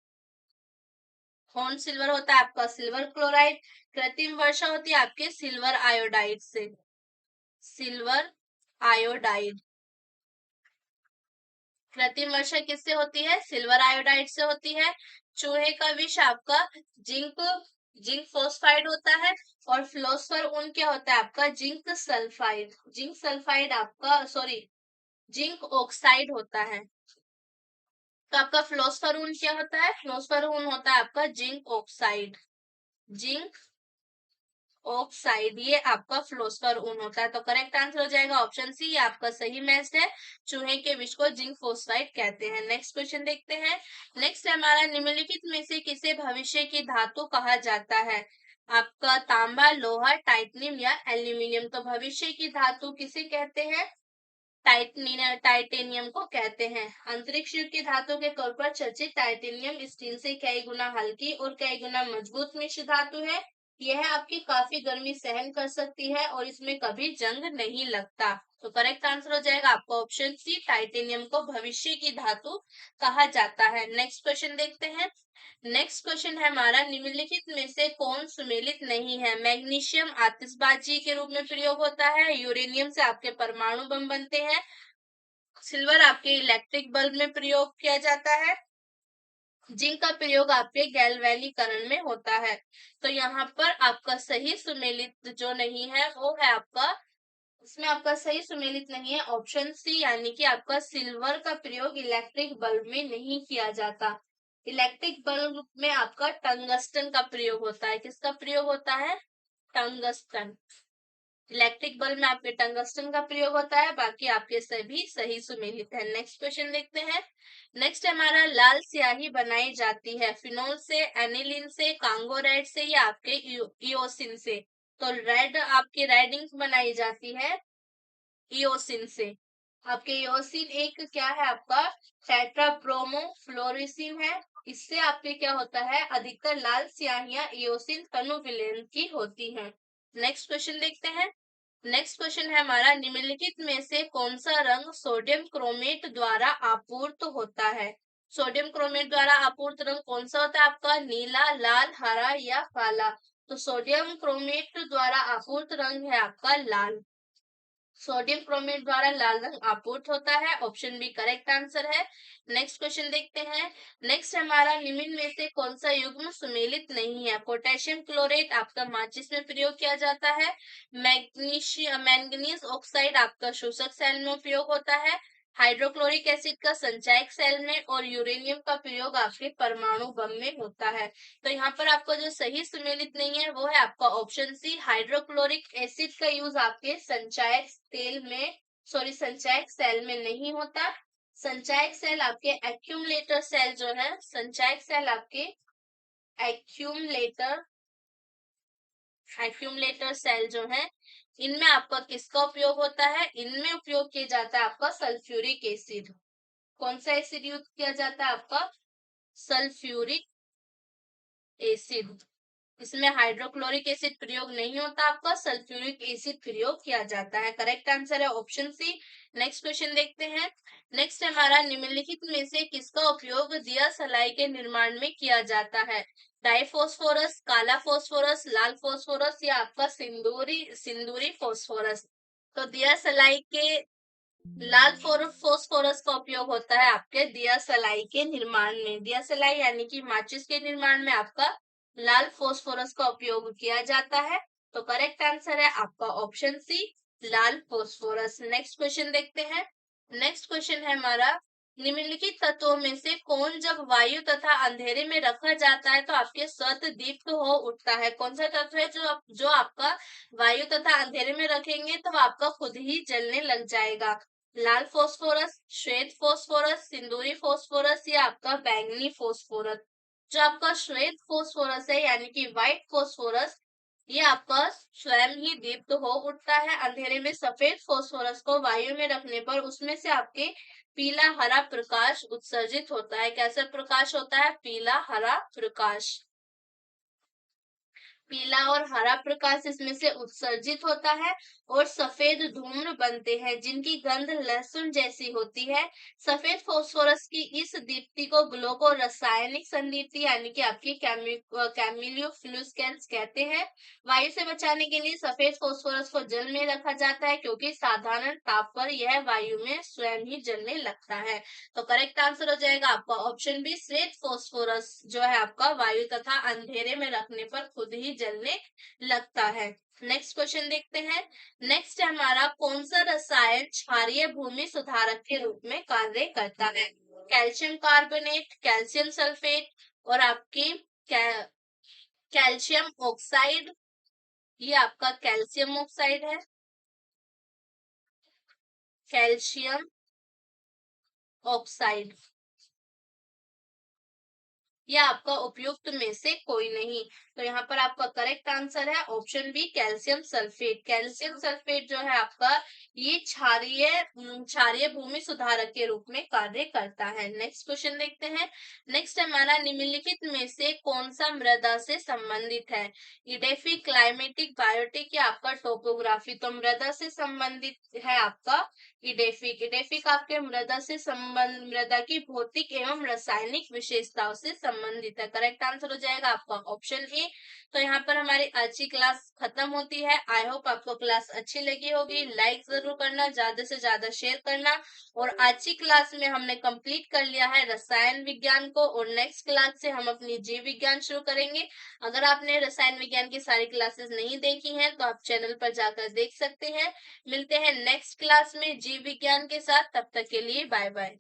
हॉर्न सिल्वर होता है आपका सिल्वर क्लोराइड। कृत्रिम वर्षा होती है आपके सिल्वर आयोडाइड से, सिल्वर आयोडाइड। कृत्रिम वर्षा किससे होती है? सिल्वर आयोडाइड से होती है। चूहे का विष आपका जिंक जिंक फोस्फाइड होता है, और फ्लोस्फर ऊन क्या होता है आपका? Zinc sulphide. जिंक सल्फाइड आपका सॉरी जिंक ऑक्साइड होता है। तो आपका फ्लोस्फर ऊन क्या होता है? फ्लोस्फर ऊन होता है आपका जिंक ऑक्साइड, जिंक ऑक्साइड, ये आपका फ्लोस्फर ऊन होता है। तो करेक्ट आंसर हो जाएगा ऑप्शन सी, ये आपका सही मैच है। चूहे के विष को जिंक फोस्फाइड कहते हैं। नेक्स्ट क्वेश्चन देखते हैं। नेक्स्ट है हमारा, निम्नलिखित में से किसे भविष्य की धातु कहा जाता है? आपका तांबा, लोहा, टाइटेनियम या एल्यूमिनियम। तो भविष्य की धातु किसे कहते हैं? टाइटेनियम को कहते हैं। अंतरिक्ष युग की धातु के तौर पर चर्चित टाइटेनियम स्टील से कई गुना हल्की और कई गुना मजबूत मिश्र धातु है। यह आपकी काफी गर्मी सहन कर सकती है और इसमें कभी जंग नहीं लगता। तो करेक्ट आंसर हो जाएगा आपका ऑप्शन सी, टाइटेनियम को भविष्य की धातु कहा जाता है। नेक्स्ट क्वेश्चन देखते हैं। नेक्स्ट क्वेश्चन है हमारा, निम्नलिखित में से कौन सुमेलित नहीं है? मैग्नीशियम आतिशबाजी के रूप में प्रयोग होता है, यूरेनियम से आपके परमाणु बम बनते हैं, सिल्वर आपके इलेक्ट्रिक बल्ब में प्रयोग किया जाता है, जिंक का प्रयोग आपके गैल्वेनीकरण में होता है। तो यहाँ पर आपका सही सुमेलित जो नहीं है वो है आपका, इसमें आपका सही सुमेलित नहीं है ऑप्शन सी, यानी कि आपका सिल्वर का प्रयोग इलेक्ट्रिक बल्ब में नहीं किया जाता। इलेक्ट्रिक बल्ब में आपका टंगस्टन का प्रयोग होता है। किसका प्रयोग होता है? टंगस्टन। इलेक्ट्रिक बल्ब में आपके टंगस्टन का प्रयोग होता है, बाकी आपके सभी सही सुमेलित है। नेक्स्ट क्वेश्चन देखते हैं। नेक्स्ट हमारा, लाल स्याही बनाई जाती है फिनोल से, एनिलीन से, कांगो रेड से या आपके इओसिन से? तो रेड आपकी रेड इंक बनाई जाती है इओसिन से। आपके इओसिन एक क्या है आपका टेट्राब्रोमो फ्लोरिसिन है। इससे आपके क्या होता है, अधिकतर लाल स्याहियां इओसिन तनु विलयन की होती हैं। नेक्स्ट क्वेश्चन देखते हैं। नेक्स्ट क्वेश्चन है हमारा, निम्नलिखित में से कौन सा रंग सोडियम क्रोमेट द्वारा आपूर्त होता है? सोडियम क्रोमेट द्वारा आपूर्त रंग कौन सा होता है आपका? नीला, लाल, हरा या काला? तो सोडियम क्रोमेट द्वारा आपूर्त रंग है आपका लाल। सोडियम क्रोमेट द्वारा लाल रंग आपूर्त होता है। ऑप्शन बी करेक्ट आंसर है। नेक्स्ट क्वेश्चन देखते हैं। नेक्स्ट हमारा, निम्न में से कौन सा युग्म सुमेलित नहीं है? पोटेशियम क्लोरेट आपका माचिस में प्रयोग किया जाता है। मैग्नीशियम मैंगनीज ऑक्साइड आपका शोषक सेल में उपयोग होता है। हाइड्रोक्लोरिक एसिड का संचायक सेल में, और यूरेनियम का प्रयोग आपके परमाणु बम में होता है। तो यहाँ पर आपको जो सही सुमेलित नहीं है वो है आपका ऑप्शन सी, हाइड्रोक्लोरिक एसिड का यूज आपके संचायक तेल में संचायक सेल में नहीं होता। संचायक सेल आपके एक्यूमुलेटर सेल जो है, संचायक सेल आपके एक्यूमुलेटर एक्यूमुलेटर सेल जो है, इनमें आपका किसका उपयोग होता है? इनमें उपयोग किया जाता है आपका सल्फ्यूरिक एसिड। कौन सा एसिड यूज किया जाता है आपका? Sulphuric acid. इसमें हाइड्रोक्लोरिक एसिड प्रयोग नहीं होता आपका, सल्फ्यूरिक एसिड प्रयोग किया जाता है। करेक्ट आंसर है ऑप्शन सी। नेक्स्ट क्वेश्चन देखते हैं। नेक्स्ट हमारा, निम्नलिखित में से किसका उपयोग दिया सलाई के निर्माण में किया जाता है? डाइफॉस्फोरस, काला फॉस्फोरस, लाल फॉस्फोरस या आपका सिंदूरी सिंदूरी फॉस्फोरस? तो दिया सलाई के लाल फॉस्फोरस का उपयोग होता है आपके दिया सलाई के निर्माण में। दिया सलाई यानी कि माचिस के निर्माण में आपका लाल फॉस्फोरस का उपयोग किया जाता है। तो करेक्ट आंसर है आपका ऑप्शन सी, लाल फॉस्फोरस। नेक्स्ट क्वेश्चन देखते हैं। नेक्स्ट क्वेश्चन है हमारा, निम्नलिखित तत्वों में से कौन जब वायु तथा अंधेरे में रखा जाता है तो आपके स्वतः दीप्त हो उठता है? कौन सा तत्व है जो आपका वायु तथा अंधेरे में रखेंगे तो आपका खुद ही जलने लग जाएगा? लाल फॉस्फोरस, श्वेत फॉस्फोरस, सिंदूरी फॉस्फोरस या आपका बैंगनी फॉस्फोरस? जो आपका श्वेत फॉस्फोरस है यानी कि व्हाइट फॉस्फोरस, ये आपका स्वयं ही दीप्त हो उठता है। अंधेरे में सफेद फॉस्फोरस को वायु में रखने पर उसमें से आपके पीला हरा प्रकाश उत्सर्जित होता है। कैसा प्रकाश होता है? पीला हरा प्रकाश। पीला और हरा प्रकाश इसमें से उत्सर्जित होता है और सफेद धूम्र बनते हैं जिनकी गंध लहसुन जैसी होती है। सफेद फास्फोरस की इस दीप्ति को ग्लोको रासायनिक संदीप्ति यानी कि आपकी कैमिलियोफ्लुस्केंस कहते हैं। वायु से बचाने के लिए सफेद फास्फोरस को जल में रखा जाता है क्योंकि साधारण ताप पर यह वायु में स्वयं ही जलने लगता है। तो करेक्ट आंसर हो जाएगा आपका ऑप्शन बी, श्वेत फास्फोरस जो है आपका वायु तथा अंधेरे में रखने पर खुद ही जलने लगता है। नेक्स्ट क्वेश्चन देखते हैं। नेक्स्ट हमारा, कौन सा रसायन क्षारीय भूमि सुधारक के रूप में कार्य करता है? कैल्शियम कार्बोनेट, कैल्शियम सल्फेट और आपकी कैल्शियम ऑक्साइड, ये आपका कैल्शियम ऑक्साइड है। कैल्शियम ऑक्साइड या आपका उपयुक्त में से कोई नहीं। तो यहाँ पर आपका करेक्ट आंसर है option B, calcium sulphate. Calcium sulphate जो है आपका ये क्षारीय भूमि सुधारक के रूप में कार्य करता है। नेक्स्ट क्वेश्चन देखते हैं। नेक्स्ट हमारा, निम्नलिखित में से कौन सा मृदा से संबंधित है? इडेफिक, क्लाइमेटिक, बायोटिक या आपका टोपोग्राफी? तो मृदा से संबंधित है आपका इडेफिक। इडेफिक आपके मृदा की भौतिक एवं रासायनिक विशेषताओं से संबंधित है। करेक्ट आंसर हो जाएगा आपका ऑप्शन ए। तो यहाँ पर हमारी आज की क्लास खत्म होती है। आई होप आपको क्लास अच्छी लगी होगी। लाइक जरूर करना, ज्यादा से ज्यादा शेयर करना। और आज की क्लास में हमने कंप्लीट कर लिया है रसायन विज्ञान को और नेक्स्ट क्लास से हम अपनी जीव विज्ञान शुरू करेंगे। अगर आपने रसायन विज्ञान की सारी क्लासेस नहीं देखी हैं तो आप चैनल पर जाकर देख सकते हैं। मिलते हैं नेक्स्ट क्लास में जीव विज्ञान के साथ, तब तक के लिए बाय बाय।